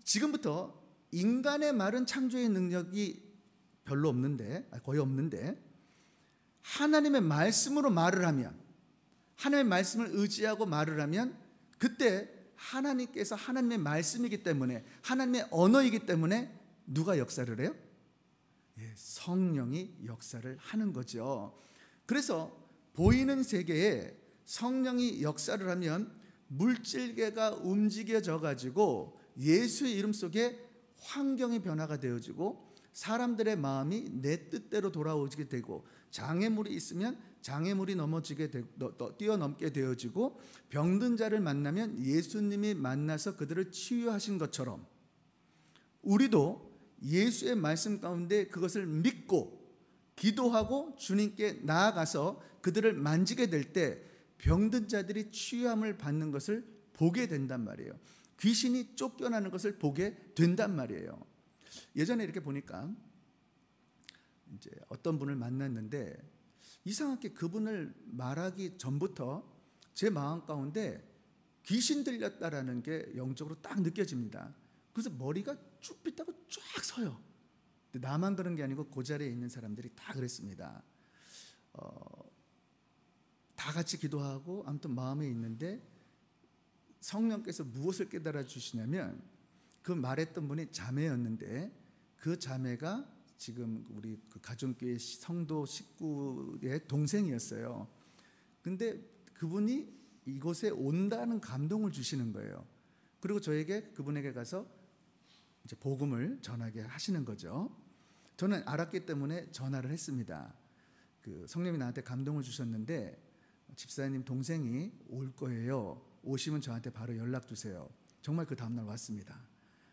지금부터 인간의 말은 창조의 능력이 별로 없는데, 거의 없는데, 하나님의 말씀으로 말을 하면, 하나님의 말씀을 의지하고 말을 하면, 그때 하나님께서 하나님의 말씀이기 때문에, 하나님의 언어이기 때문에 누가 역사를 해요? 성령이 역사를 하는 거죠. 그래서 보이는 세계에 성령이 역사를 하면 물질계가 움직여져 가지고 예수의 이름 속에 환경이 변화가 되어지고, 사람들의 마음이 내 뜻대로 돌아오게 되고, 장애물이 있으면 장애물이 뛰어넘게 되어지고, 병든 자를 만나면 예수님이 만나서 그들을 치유하신 것처럼 우리도 예수의 말씀 가운데 그것을 믿고 기도하고 주님께 나아가서 그들을 만지게 될 때 병든 자들이 치유함을 받는 것을 보게 된단 말이에요. 귀신이 쫓겨나는 것을 보게 된단 말이에요. 예전에 이렇게 보니까 이제 어떤 분을 만났는데, 이상하게 그분을 말하기 전부터 제 마음 가운데 귀신 들렸다라는 게 영적으로 딱 느껴집니다. 그래서 머리가 쭉 빗다고 쫙 서요. 근데 나만 그런 게 아니고 그 자리에 있는 사람들이 다 그랬습니다. 다 같이 기도하고 아무튼 마음에 있는데, 성령께서 무엇을 깨달아 주시냐면, 그 말했던 분이 자매였는데, 그 자매가 지금 우리 그 가정교회 성도 식구의 동생이었어요. 근데 그분이 이곳에 온다는 감동을 주시는 거예요. 그리고 그분에게 가서 이제 복음을 전하게 하시는 거죠. 저는 알았기 때문에 전화를 했습니다. 그 성령이 나한테 감동을 주셨는데 집사님 동생이 올 거예요. 오시면 저한테 바로 연락 주세요. 정말 그 다음날 왔습니다.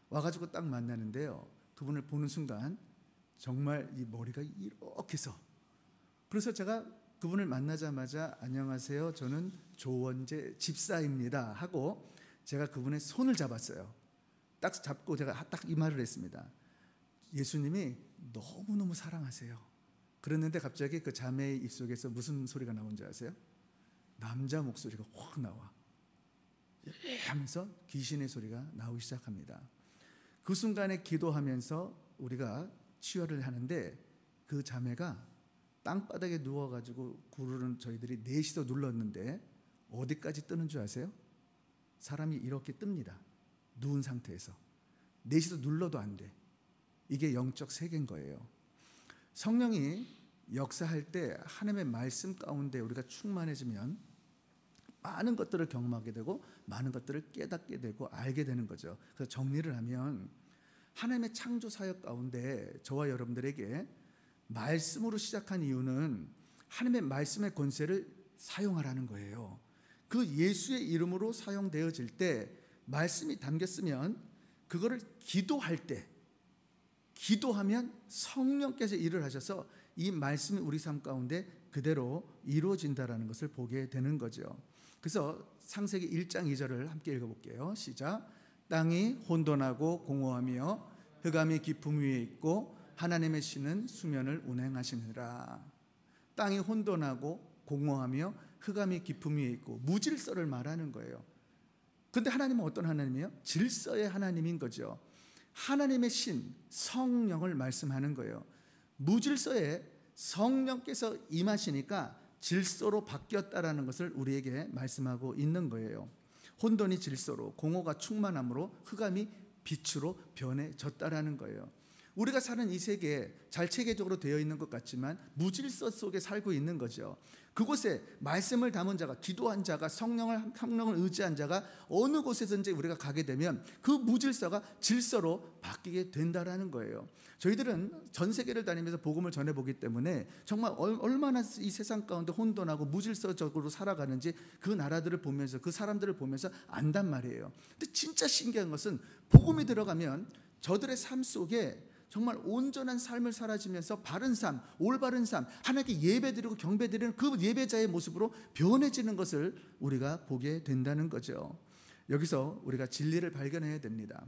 와가지고 딱 만나는데요, 그분을 보는 순간 정말 이 머리가 이렇게 서. 그래서 제가 그분을 만나자마자 안녕하세요, 저는 조원재 집사입니다 하고 제가 그분의 손을 잡았어요. 딱 잡고 제가 딱 이 말을 했습니다. 예수님이 너무너무 사랑하세요. 그랬는데 갑자기 그 자매의 입속에서 무슨 소리가 나온지 아세요? 남자 목소리가 확 나와. 하면서 귀신의 소리가 나오기 시작합니다. 그 순간에 기도하면서 우리가 치유를 하는데, 그 자매가 땅바닥에 누워가지고 구르는 저희들이 넷이서 눌렀는데 어디까지 뜨는 줄 아세요? 사람이 이렇게 뜹니다. 누운 상태에서 넷이서 눌러도 안 돼. 이게 영적 세계인 거예요. 성령이 역사할 때 하나님의 말씀 가운데 우리가 충만해지면 많은 것들을 경험하게 되고 많은 것들을 깨닫게 되고 알게 되는 거죠. 그래서 정리를 하면 하나님의 창조 사역 가운데 저와 여러분들에게 말씀으로 시작한 이유는 하나님의 말씀의 권세를 사용하라는 거예요. 그 예수의 이름으로 사용되어질 때 말씀이 담겼으면 그거를 기도할 때, 기도하면 성령께서 일을 하셔서 이 말씀이 우리 삶 가운데 그대로 이루어진다라는 것을 보게 되는 거죠. 그래서 창세기 1장 2절을 함께 읽어볼게요. 시작. 땅이 혼돈하고 공허하며 흑암이 깊음 위에 있고 하나님의 신은 수면을 운행하시느라. 땅이 혼돈하고 공허하며 흑암이 깊음 위에 있고 무질서를 말하는 거예요. 근데 하나님은 어떤 하나님이에요? 질서의 하나님인 거죠. 하나님의 신, 성령을 말씀하는 거예요. 무질서에 성령께서 임하시니까 질서로 바뀌었다라는 것을 우리에게 말씀하고 있는 거예요. 혼돈이 질서로, 공허가 충만함으로 흑암이 빛으로 변해졌다라는 거예요. 우리가 사는 이 세계에 잘 체계적으로 되어 있는 것 같지만 무질서 속에 살고 있는 거죠. 그곳에 말씀을 담은 자가, 기도한 자가, 성령을 의지한 자가 어느 곳에든지 우리가 가게 되면 그 무질서가 질서로 바뀌게 된다라는 거예요. 저희들은 전 세계를 다니면서 복음을 전해보기 때문에 정말 얼마나 이 세상 가운데 혼돈하고 무질서적으로 살아가는지 그 나라들을 보면서, 그 사람들을 보면서 안단 말이에요. 근데 진짜 신기한 것은 복음이 들어가면 저들의 삶 속에 정말 온전한 삶을 살아지면서 바른 삶, 올바른 삶, 하나님께 예배드리고 경배드리는 그 예배자의 모습으로 변해지는 것을 우리가 보게 된다는 거죠. 여기서 우리가 진리를 발견해야 됩니다.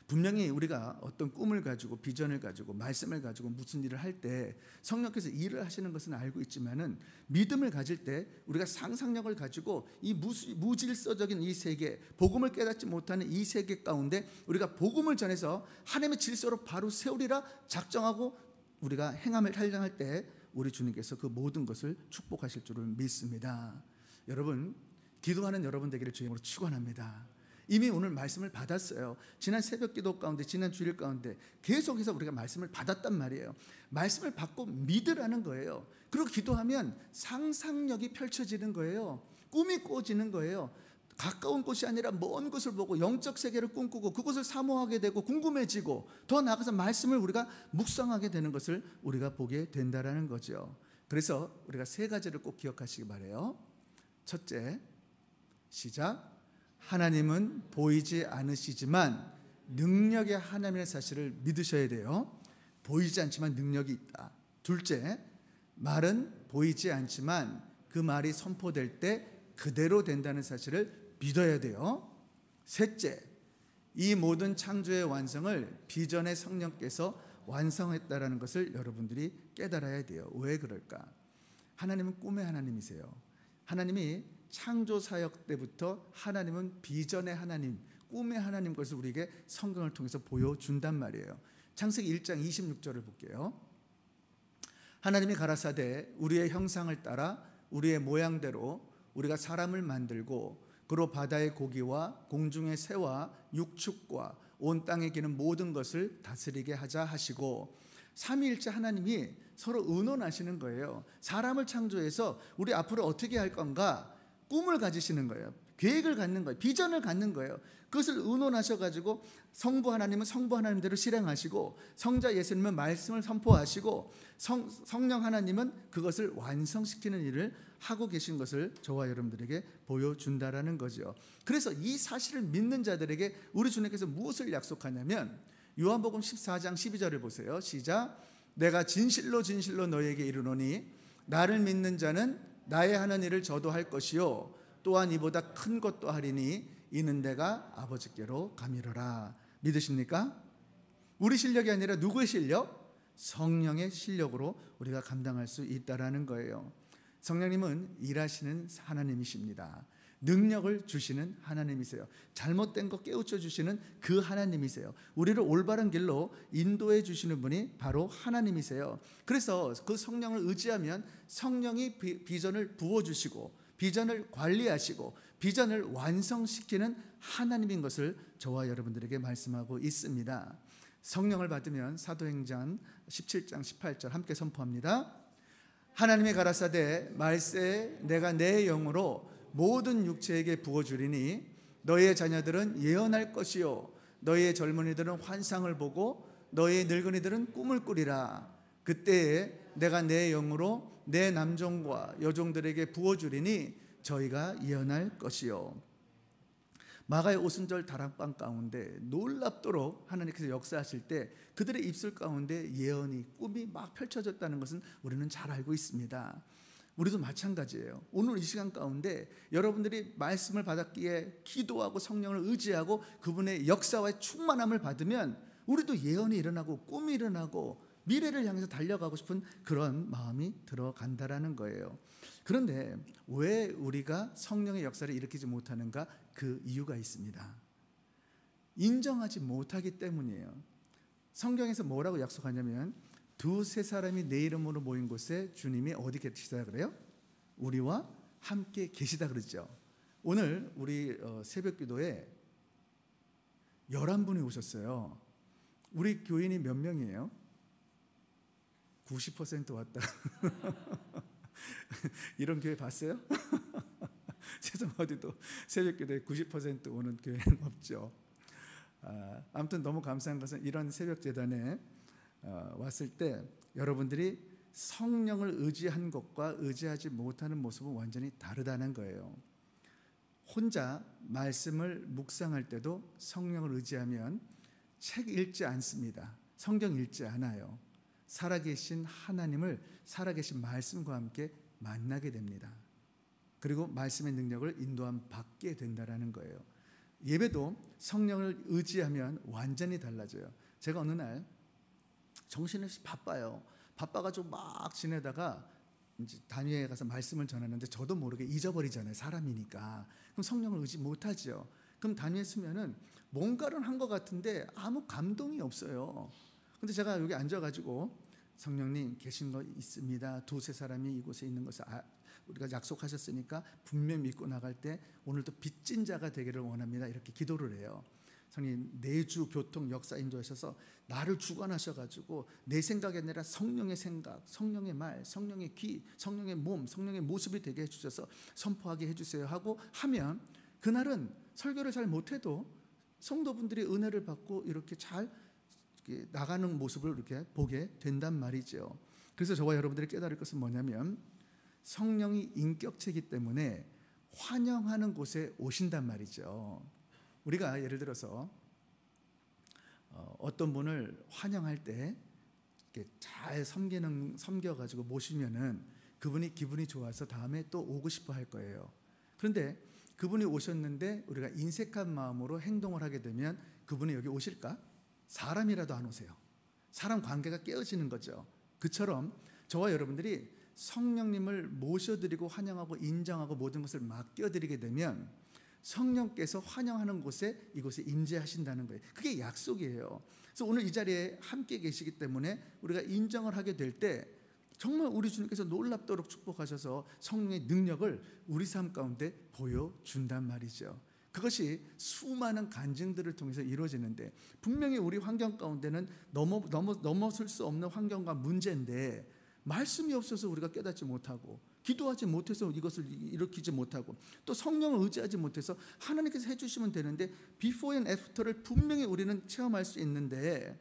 분명히 우리가 어떤 꿈을 가지고, 비전을 가지고, 말씀을 가지고 무슨 일을 할 때 성령께서 일을 하시는 것은 알고 있지만은, 믿음을 가질 때 우리가 상상력을 가지고 이 무질서적인 이 세계, 복음을 깨닫지 못하는 이 세계 가운데 우리가 복음을 전해서 하나님의 질서로 바로 세우리라 작정하고 우리가 행함을 때 우리 주님께서 그 모든 것을 축복하실 줄을 믿습니다. 여러분, 기도하는 여러분 되기를 주님으로 축원합니다. 이미 오늘 말씀을 받았어요. 지난 새벽 기도 가운데, 지난 주일 가운데 계속해서 우리가 말씀을 받았단 말이에요. 말씀을 받고 믿으라는 거예요. 그리고 기도하면 상상력이 펼쳐지는 거예요. 꿈이 꾸어지는 거예요. 가까운 곳이 아니라 먼 곳을 보고 영적 세계를 꿈꾸고 그곳을 사모하게 되고 궁금해지고, 더 나아가서 말씀을 우리가 묵상하게 되는 것을 우리가 보게 된다라는 거죠. 그래서 우리가 세 가지를 꼭 기억하시기 바라요. 첫째, 시작. 하나님은 보이지 않으시지만 능력의 하나님의 사실을 믿으셔야 돼요. 보이지 않지만 능력이 있다. 둘째, 말은 보이지 않지만 그 말이 선포될 때 그대로 된다는 사실을 믿어야 돼요. 셋째, 이 모든 창조의 완성을 비전의 성령께서 완성했다라는 것을 여러분들이 깨달아야 돼요. 왜 그럴까? 하나님은 꿈의 하나님이세요. 하나님이 창조 사역 때부터 하나님은 비전의 하나님, 꿈의 하나님 것을 우리에게 성경을 통해서 보여준단 말이에요. 창세기 1장 26절을 볼게요. 하나님이 가라사대 우리의 형상을 따라 우리의 모양대로 우리가 사람을 만들고 그로 바다의 고기와 공중의 새와 육축과 온 땅에 기는 모든 것을 다스리게 하자 하시고, 삼위일체 하나님이 서로 의논하시는 거예요. 사람을 창조해서 우리 앞으로 어떻게 할 건가 꿈을 가지시는 거예요. 계획을 갖는 거예요. 비전을 갖는 거예요. 그것을 의논하셔가지고 성부 하나님은 성부 하나님대로 실행하시고, 성자 예수님은 말씀을 선포하시고, 성령 하나님은 그것을 완성시키는 일을 하고 계신 것을 저와 여러분들에게 보여준다라는 거죠. 그래서 이 사실을 믿는 자들에게 우리 주님께서 무엇을 약속하냐면, 요한복음 14장 12절을 보세요. 시작. 내가 진실로 진실로 너희에게 이르노니 나를 믿는 자는 나의 하는 일을 저도 할 것이요 또한 이보다 큰 것도 하리니 이는 내가 아버지께로 가미르라. 믿으십니까? 우리 실력이 아니라 누구의 실력? 성령의 실력으로 우리가 감당할 수 있다라는 거예요. 성령님은 일하시는 하나님이십니다. 능력을 주시는 하나님이세요. 잘못된 거 깨우쳐 주시는 그 하나님이세요. 우리를 올바른 길로 인도해 주시는 분이 바로 하나님이세요. 그래서 그 성령을 의지하면 성령이 비전을 부어주시고 비전을 관리하시고 비전을 완성시키는 하나님인 것을 저와 여러분들에게 말씀하고 있습니다. 성령을 받으면 사도행전 17장 18절 함께 선포합니다. 하나님이 가라사대 말세 내가 내 영으로 모든 육체에게 부어주리니 너희의 자녀들은 예언할 것이요 너희의 젊은이들은 환상을 보고 너희의 늙은이들은 꿈을 꾸리라. 그때에 내가 내 영으로 내 남종과 여종들에게 부어주리니 저희가 예언할 것이요. 마가의 오순절 다락방 가운데 놀랍도록 하나님께서 역사하실 때 그들의 입술 가운데 예언이, 꿈이 막 펼쳐졌다는 것은 우리는 잘 알고 있습니다. 우리도 마찬가지예요. 오늘 이 시간 가운데 여러분들이 말씀을 받았기에 기도하고 성령을 의지하고 그분의 역사와의 충만함을 받으면 우리도 예언이 일어나고 꿈이 일어나고 미래를 향해서 달려가고 싶은 그런 마음이 들어간다라는 거예요. 그런데 왜 우리가 성령의 역사를 일으키지 못하는가? 그 이유가 있습니다. 인정하지 못하기 때문이에요. 성경에서 뭐라고 약속하냐면 두세 사람이 내 이름으로 모인 곳에 주님이 어디 계시다 그래요? 우리와 함께 계시다 그러죠. 오늘 우리 새벽 기도에 11분이 오셨어요. 우리 교인이 몇 명이에요? 90% 왔다. 이런 교회 봤어요? 세상 어디도 새벽기도에 90% 오는 교회는 없죠. 아무튼 너무 감사한 것은 이런 새벽재단에 왔을 때 여러분들이 성령을 의지한 것과 의지하지 못하는 모습은 완전히 다르다는 거예요. 혼자 말씀을 묵상할 때도 성령을 의지하면 책 읽지 않습니다. 성경 읽지 않아요. 살아계신 하나님을 살아계신 말씀과 함께 만나게 됩니다. 그리고 말씀의 능력을 인도함 받게 된다는 거예요. 예배도 성령을 의지하면 완전히 달라져요. 제가 어느 날 정신없이 바빠요. 바빠가지고 막 지내다가 이제 단위에 가서 말씀을 전하는데 저도 모르게 잊어버리잖아요. 사람이니까. 그럼 성령을 의지 못하죠. 그럼 단위에 쓰면은 뭔가를 한 것 같은데 아무 감동이 없어요. 근데 제가 여기 앉아가지고 성령님 계신 거 있습니다. 두세 사람이 이곳에 있는 것을 우리가 약속하셨으니까 분명 믿고 나갈 때 오늘도 빚진 자가 되기를 원합니다. 이렇게 기도를 해요. 성령 내주 교통 역사 인도하셔서 나를 주관하셔가지고 내 생각이 아니라 성령의 생각, 성령의 말, 성령의 귀, 성령의 몸, 성령의 모습이 되게 해주셔서 선포하게 해주세요 하고 하면 그날은 설교를 잘 못해도 성도분들이 은혜를 받고 이렇게 잘 나가는 모습을 이렇게 보게 된단 말이죠. 그래서 저와 여러분들이 깨달을 것은 뭐냐면 성령이 인격체이기 때문에 환영하는 곳에 오신단 말이죠. 우리가 예를 들어서 어떤 분을 환영할 때 잘 섬겨가지고 모시면은 그분이 기분이 좋아서 다음에 또 오고 싶어 할 거예요. 그런데 그분이 오셨는데 우리가 인색한 마음으로 행동을 하게 되면 그분이 여기 오실까? 사람이라도 안 오세요. 사람 관계가 깨어지는 거죠. 그처럼 저와 여러분들이 성령님을 모셔드리고 환영하고 인정하고 모든 것을 맡겨드리게 되면 성령께서 환영하는 곳에 이곳에 임재하신다는 거예요. 그게 약속이에요. 그래서 오늘 이 자리에 함께 계시기 때문에 우리가 인정을 하게 될 때 정말 우리 주님께서 놀랍도록 축복하셔서 성령의 능력을 우리 삶 가운데 보여준단 말이죠. 그것이 수많은 간증들을 통해서 이루어지는데 분명히 우리 환경 가운데는 넘어설 수 없는 환경과 문제인데 말씀이 없어서 우리가 깨닫지 못하고 기도하지 못해서 이것을 일으키지 못하고 또 성령을 의지하지 못해서 하나님께서 해주시면 되는데 비포 앤 애프터를 분명히 우리는 체험할 수 있는데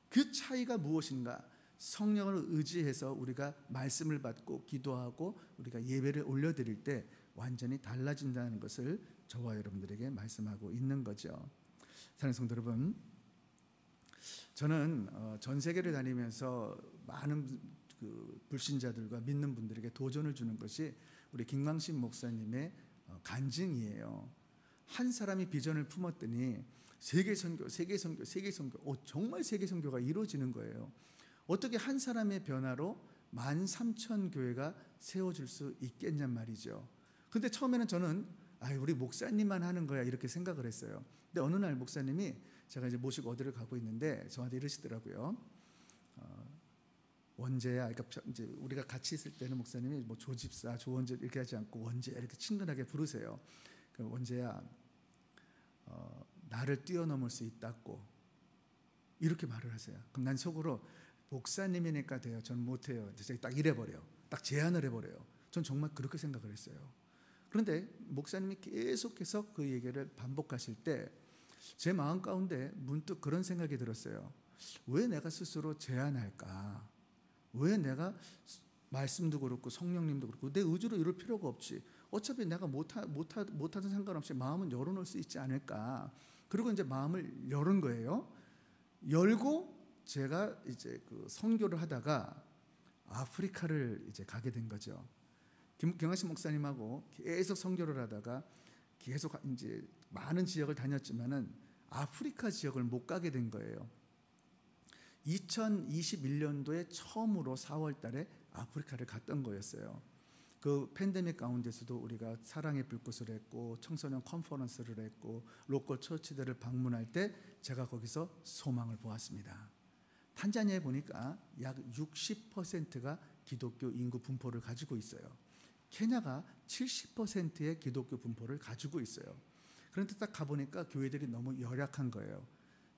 그 차이가 무엇인가? 성령을 의지해서 우리가 말씀을 받고 기도하고 우리가 예배를 올려드릴 때 완전히 달라진다는 것을 저와 여러분들에게 말씀하고 있는 거죠. 사랑하는 성도 여러분, 저는 전 세계를 다니면서 많은 불신자들과 믿는 분들에게 도전을 주는 것이 우리 김광신 목사님의 간증이에요. 한 사람이 비전을 품었더니 세계 선교 정말 세계 선교가 이루어지는 거예요. 어떻게 한 사람의 변화로 13,000교회가 세워질 수 있겠냔 말이죠. 근데 처음에는 저는 우리 목사님만 하는 거야 이렇게 생각을 했어요. 근데 어느 날 목사님이 제가 이제 모시고 어디를 가고 있는데 저한테 이러시더라고요. 원재야, 그러니까 이제 우리가 같이 있을 때는 목사님이 뭐 조집사, 조원재 이렇게 하지 않고 원재야 이렇게 친근하게 부르세요. 원재야, 나를 뛰어넘을 수 있다고 이렇게 말을 하세요. 그럼 난 속으로 목사님이니까 돼요. 전 못해요. 제가 딱 이래버려요. 딱 제안을 해버려요. 전 정말 그렇게 생각을 했어요. 그런데 목사님이 계속해서 그 얘기를 반복하실 때 제 마음 가운데 문득 그런 생각이 들었어요. 왜 내가 스스로 제안할까? 왜 내가 말씀도 그렇고 성령님도 그렇고 내 의지로 이룰 필요가 없지. 어차피 내가 못하든 상관없이 마음은 열어놓을 수 있지 않을까. 그리고 이제 마음을 열은 거예요. 열고 제가 이제 그 선교를 하다가 아프리카를 이제 가게 된 거죠. 김광신 목사님하고 계속 선교를 하다가 계속 이제 많은 지역을 다녔지만은 아프리카 지역을 못 가게 된 거예요. 2021년도에 처음으로 4월 달에 아프리카를 갔던 거였어요. 그 팬데믹 가운데서도 우리가 사랑의 불꽃을 했고 청소년 컨퍼런스를 했고 로컬 처치들을 방문할 때 제가 거기서 소망을 보았습니다. 탄자니아에 보니까 약 60%가 기독교 인구 분포를 가지고 있어요. 케냐가 70%의 기독교 분포를 가지고 있어요. 그런데 딱 가보니까 교회들이 너무 열악한 거예요.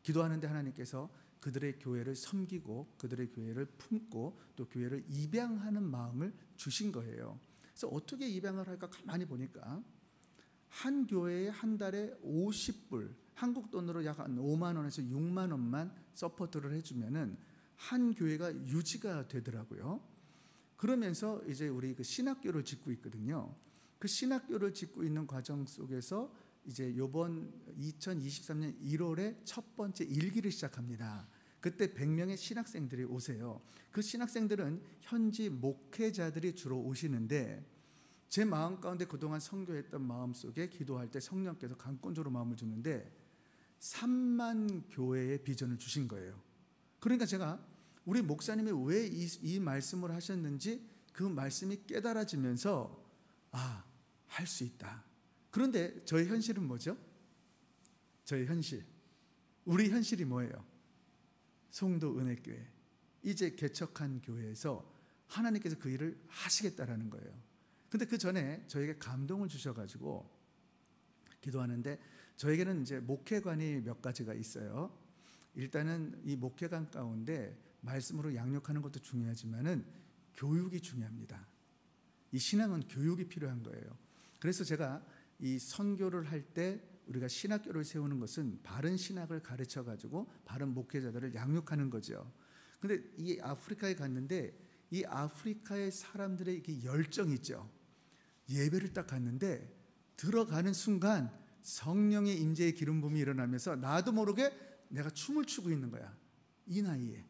기도하는데 하나님께서 그들의 교회를 섬기고 그들의 교회를 품고 또 교회를 입양하는 마음을 주신 거예요. 그래서 어떻게 입양을 할까 가만히 보니까 한 교회에 한 달에 50불, 한국 돈으로 약 한 5만 원에서 6만 원만 서포트를 해주면은 한 교회가 유지가 되더라고요. 그러면서 이제 우리 그 신학교를 짓고 있거든요. 그 신학교를 짓고 있는 과정 속에서 이제 요번 2023년 1월에 첫 번째 일기를 시작합니다. 그때 100명의 신학생들이 오세요. 그 신학생들은 현지 목회자들이 주로 오시는데 제 마음 가운데 그동안 선교했던 마음 속에 기도할 때 성령께서 강권적으로 마음을 주는데 3만 교회의 비전을 주신 거예요. 그러니까 제가 우리 목사님이 왜 이 말씀을 하셨는지 그 말씀이 깨달아지면서 할 수 있다. 그런데 저의 현실은 뭐죠? 저의 현실, 우리 현실이 뭐예요? 송도 은혜교회, 이제 개척한 교회에서 하나님께서 그 일을 하시겠다라는 거예요. 근데 그 전에 저에게 감동을 주셔가지고 기도하는데 저에게는 이제 목회관이 몇 가지가 있어요. 일단은 이 목회관 가운데 말씀으로 양육하는 것도 중요하지만은 교육이 중요합니다. 이 신앙은 교육이 필요한 거예요. 그래서 제가 이 선교를 할 때 우리가 신학교를 세우는 것은 바른 신학을 가르쳐 가지고 바른 목회자들을 양육하는 거죠. 근데 이 아프리카에 갔는데 이 아프리카의 사람들의 이게 열정이 있죠. 예배를 딱 갔는데 들어가는 순간 성령의 임재의 기름 부음이 일어나면서 나도 모르게 내가 춤을 추고 있는 거야. 이 나이에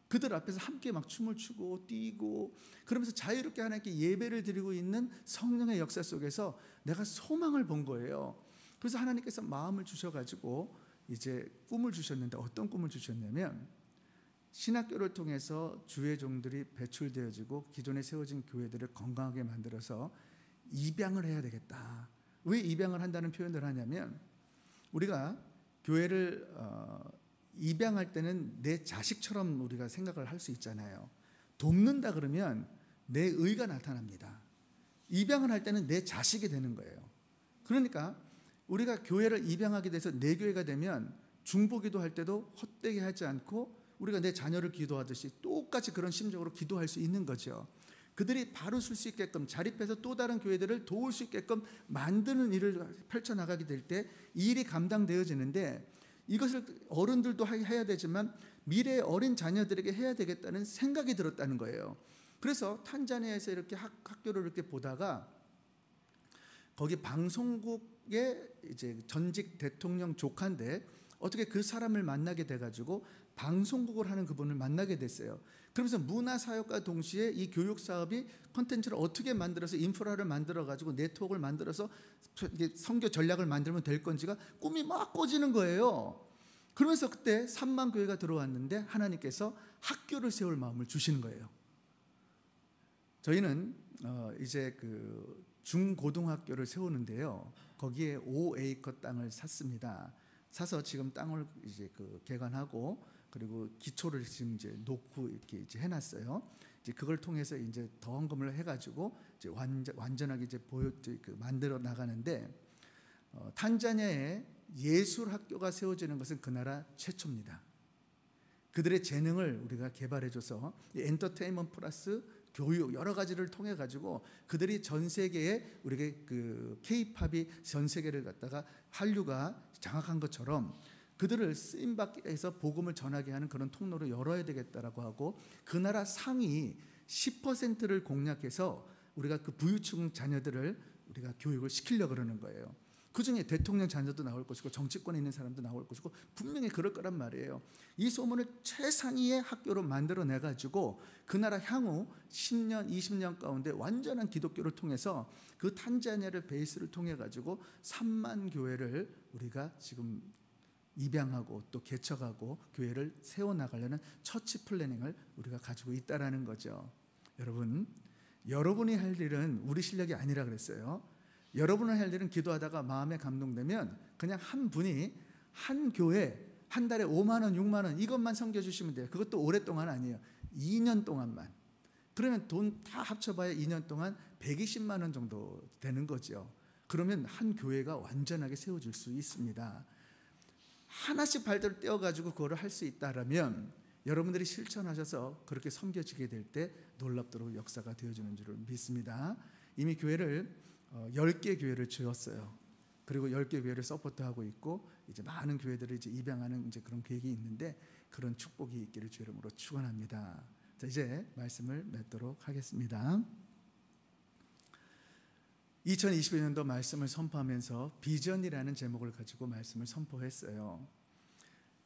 그들 앞에서 함께 막 춤을 추고 뛰고 그러면서 자유롭게 하나님께 예배를 드리고 있는 성령의 역사 속에서 내가 소망을 본 거예요. 그래서 하나님께서 마음을 주셔가지고 이제 꿈을 주셨는데 어떤 꿈을 주셨냐면 신학교를 통해서 주의 종들이 배출되어지고 기존에 세워진 교회들을 건강하게 만들어서 입양을 해야 되겠다. 왜 입양을 한다는 표현을 하냐면 우리가 교회를 입양할 때는 내 자식처럼 우리가 생각을 할 수 있잖아요. 돕는다 그러면 내 의가 나타납니다. 입양을 할 때는 내 자식이 되는 거예요. 그러니까 우리가 교회를 입양하게 돼서 내 교회가 되면 중보기도 할 때도 헛되게 하지 않고 우리가 내 자녀를 기도하듯이 똑같이 그런 심정으로 기도할 수 있는 거죠. 그들이 바로 설 수 있게끔 자립해서 또 다른 교회들을 도울 수 있게끔 만드는 일을 펼쳐나가게 될 때 이 일이 감당되어지는데 이것을 어른들도 해야 되지만 미래의 어린 자녀들에게 해야 되겠다는 생각이 들었다는 거예요. 그래서 탄자니아에서 이렇게 학교를 이렇게 보다가 거기 방송국의 이제 전직 대통령 조카인데 어떻게 그 사람을 만나게 돼가지고 방송국을 하는 그분을 만나게 됐어요. 그러면서 문화사역과 동시에 이 교육사업이 콘텐츠를 어떻게 만들어서 인프라를 만들어가지고 네트워크를 만들어서 선교 전략을 만들면 될 건지가 꿈이 막 꿔지는 거예요. 그러면서 그때 3만 교회가 들어왔는데 하나님께서 학교를 세울 마음을 주시는 거예요. 저희는 이제 그 중고등학교를 세우는데요. 거기에 5에이커 땅을 샀습니다. 사서 지금 땅을 이제 그 개관하고 그리고 기초를 지금 이제 놓고 이렇게 이제 해놨어요. 이제 그걸 통해서 이제 더 헌금을 해가지고 이제 완전하게 이제 만들어 나가는데 탄자니아에 예술 학교가 세워지는 것은 그 나라 최초입니다. 그들의 재능을 우리가 개발해줘서 엔터테인먼트 플러스 교육 여러 가지를 통해 가지고 그들이 전 세계에 우리가 그 K-팝이 전 세계를 갖다가 한류가 장악한 것처럼 그들을 쓰임 받게 해서 복음을 전하게 하는 그런 통로를 열어야 되겠다라고 하고 그 나라 상위 10%를 공략해서 우리가 그 부유층 자녀들을 우리가 교육을 시키려고 그러는 거예요. 그중에 대통령 자녀도 나올 것이고 정치권에 있는 사람도 나올 것이고 분명히 그럴 거란 말이에요. 이 소문을 최상위의 학교로 만들어내가지고 그 나라 향후 10년, 20년 가운데 완전한 기독교를 통해서 그 탄자니아를 베이스를 통해가지고 3만 교회를 우리가 지금 입양하고 또 개척하고 교회를 세워나가려는 처치 플래닝을 우리가 가지고 있다라는 거죠. 여러분, 여러분이 할 일은 우리 실력이 아니라 그랬어요. 여러분을 할 일은 기도하다가 마음에 감동되면 그냥 한 분이 한 교회 한 달에 5만 원, 6만 원 이것만 섬겨주시면 돼요. 그것도 오랫동안 아니에요. 2년 동안만. 그러면 돈 다 합쳐봐야 2년 동안 120만 원 정도 되는 거죠. 그러면 한 교회가 완전하게 세워질 수 있습니다. 하나씩 발대로 떼어가지고 그거를 할 수 있다라면 여러분들이 실천하셔서 그렇게 섬겨지게 될 때 놀랍도록 역사가 되어주는 줄을 믿습니다. 이미 교회를 10개 교회를 지었어요. 그리고 10개 교회를 서포트하고 있고 이제 많은 교회들을 이제 입양하는 이제 그런 계획이 있는데 그런 축복이 있기를 주 이름으로 축원합니다. 자, 이제 말씀을 맺도록 하겠습니다. 2022년도 말씀을 선포하면서 비전이라는 제목을 가지고 말씀을 선포했어요.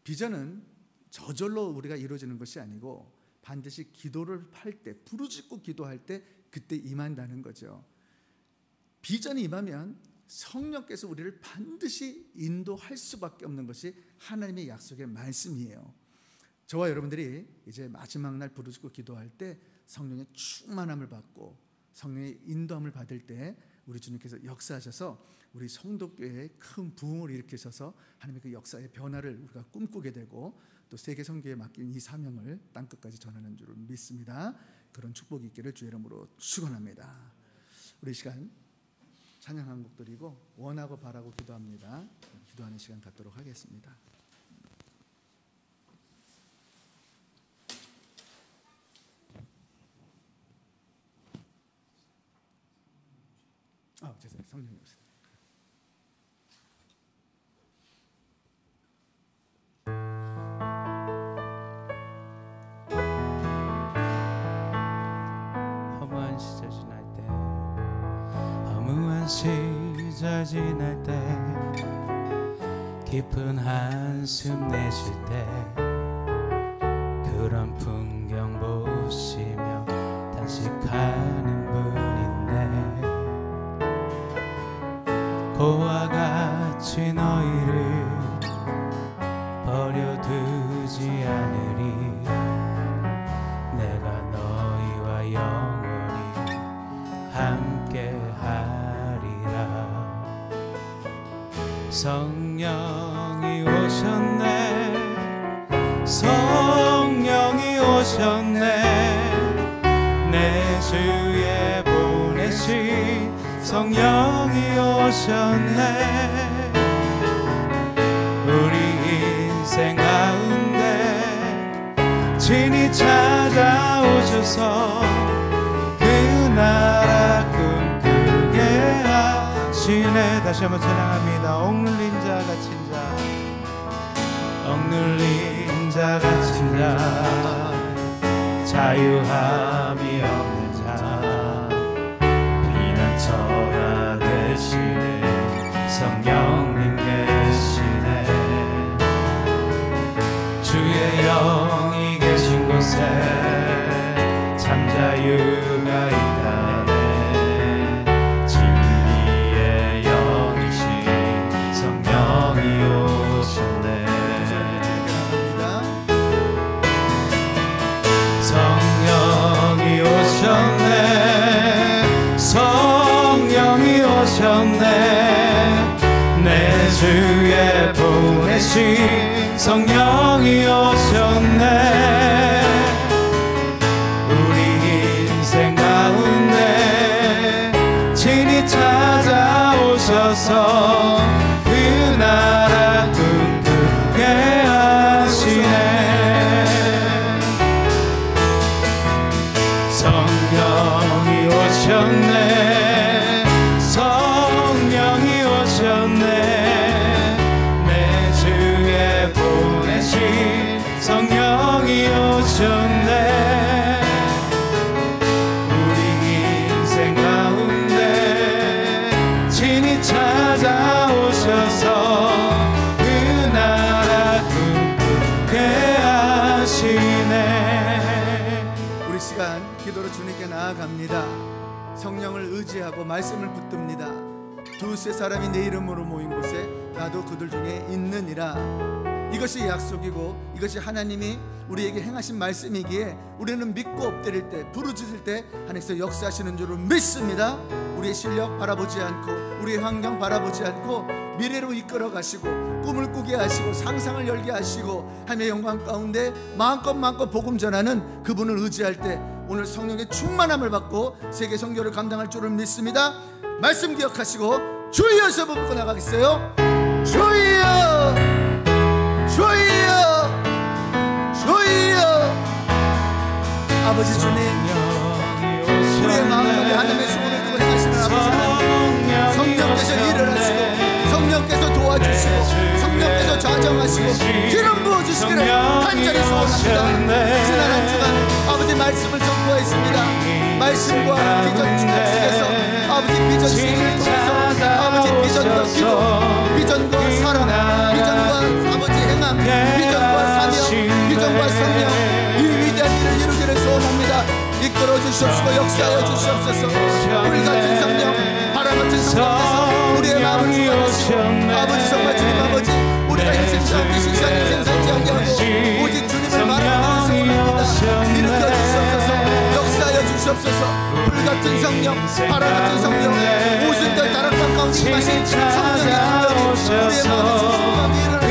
비전은 저절로 우리가 이루어지는 것이 아니고 반드시 기도를 할 때, 부르짖고 기도할 때 그때 임한다는 거죠. 비전이 임하면 성령께서 우리를 반드시 인도할 수밖에 없는 것이 하나님의 약속의 말씀이에요. 저와 여러분들이 이제 마지막 날 부르짖고 기도할 때 성령의 충만함을 받고 성령의 인도함을 받을 때 우리 주님께서 역사하셔서 우리 성도교회에 큰 부흥을 일으키셔서 하나님의 그 역사의 변화를 우리가 꿈꾸게 되고 또 세계 선교에 맡긴 이 사명을 땅끝까지 전하는 줄 믿습니다. 그런 축복이 있기를 주의 이름으로 축원합니다. 우리 시간 찬양 한 곡 드리고 원하고 바라고 기도합니다. 기도하는 시간 갖도록 하겠습니다. 죄송해요. 성령님 오세요. 허무한 시절 지날 때 허무한 시절 지날 때 깊은 한숨 내쉴 때 그런 풍경 보시며 단식하는 분인데 고와 같이 너희를 버려두지 않으리 내가 너희와 영원히 함께하리라. 성령이 오셨네 성령이 오셨네 내 주에 보내신 성령이 오셨네 우리 인생 가운데 친히 찾아오셔서 그 나라 꿈꾸게 하시네. 다시 한번 찬양합니다. 억눌린 자 갇힌 자 억눌린 자 갇힌 자 자유함이 없는 자 피난처가 되시네 성령님 계시네 주의 영이 계신 곳에 참 자유가 있다네 진리의 영이신 성령이 오셨네 성령이 오셨네 성령이 오셨네 내 주에 보내신 성령이 오셨네 우리 인생 가운데 친히 찾아오셔서 그 나라 꿈꾸게 하시네 성령이 오셨네 성령이 오셨네 내 주에 보내신 성령이 오셨네 우리 인생 가운데 친히 찾아오셔서 그 나라 꿈꾸게 하시네. 우리 시간 기도로 주님께 나아갑니다. 성령을 의지하고 말씀을 붙듭니다. 두세 사람이 내 이름으로 모인 곳에 나도 그들 중에 있느니라. 이것이 약속이고 이것이 하나님이 우리에게 행하신 말씀이기에 우리는 믿고 엎드릴 때 부르짖을 때 하나님께서 역사하시는 줄을 믿습니다. 우리의 실력 바라보지 않고 우리의 환경 바라보지 않고 미래로 이끌어 가시고 꿈을 꾸게 하시고 상상을 열게 하시고 하나님의 영광 가운데 마음껏 복음 전하는 그분을 의지할 때 오늘 성령의 충만함을 받고 세계 선교를 감당할 줄을 믿습니다. 말씀 기억하시고 주여 서부부터 나가겠어요. 주여 아버지 주님, 우리의 마음 가운데 하나님의 소원을 두고 행하시는 아버지 하나님, 성령께서 일을 하시고 성령께서 도와주시고 성령께서 좌정하시고 기름 부어주시기를 간절히 소원합니다. 지난 한 주간 아버지 말씀을 선포했습니다. 말씀과 비전 축복 속에서 아버지 비전 시리를 통해서 아버지 비전과 기도, 비전과 사랑, 비전과 아버지 행함, 비전과 사명, 비전과 성령, 이 위대한 일을 이루기를 소원합니다. 이끌어 주시옵시고 역사하여 주시옵소서. 불같은 성령, 바람같은 성령께서 우리의 마음을 주관하시고 아버지 정말 주님 아버지 우리가 인생 가운데 시시한 인생 살지 않게 하고 오직 주님을 바라보는 소원합니다. 일으켜 주시옵소서. 역사하여 주시옵소서. 불같은 성령, 바람같은 성령, 오순절 다락방 가운데 임하신 성령의 능력이 우리의 마음의 중심과 미를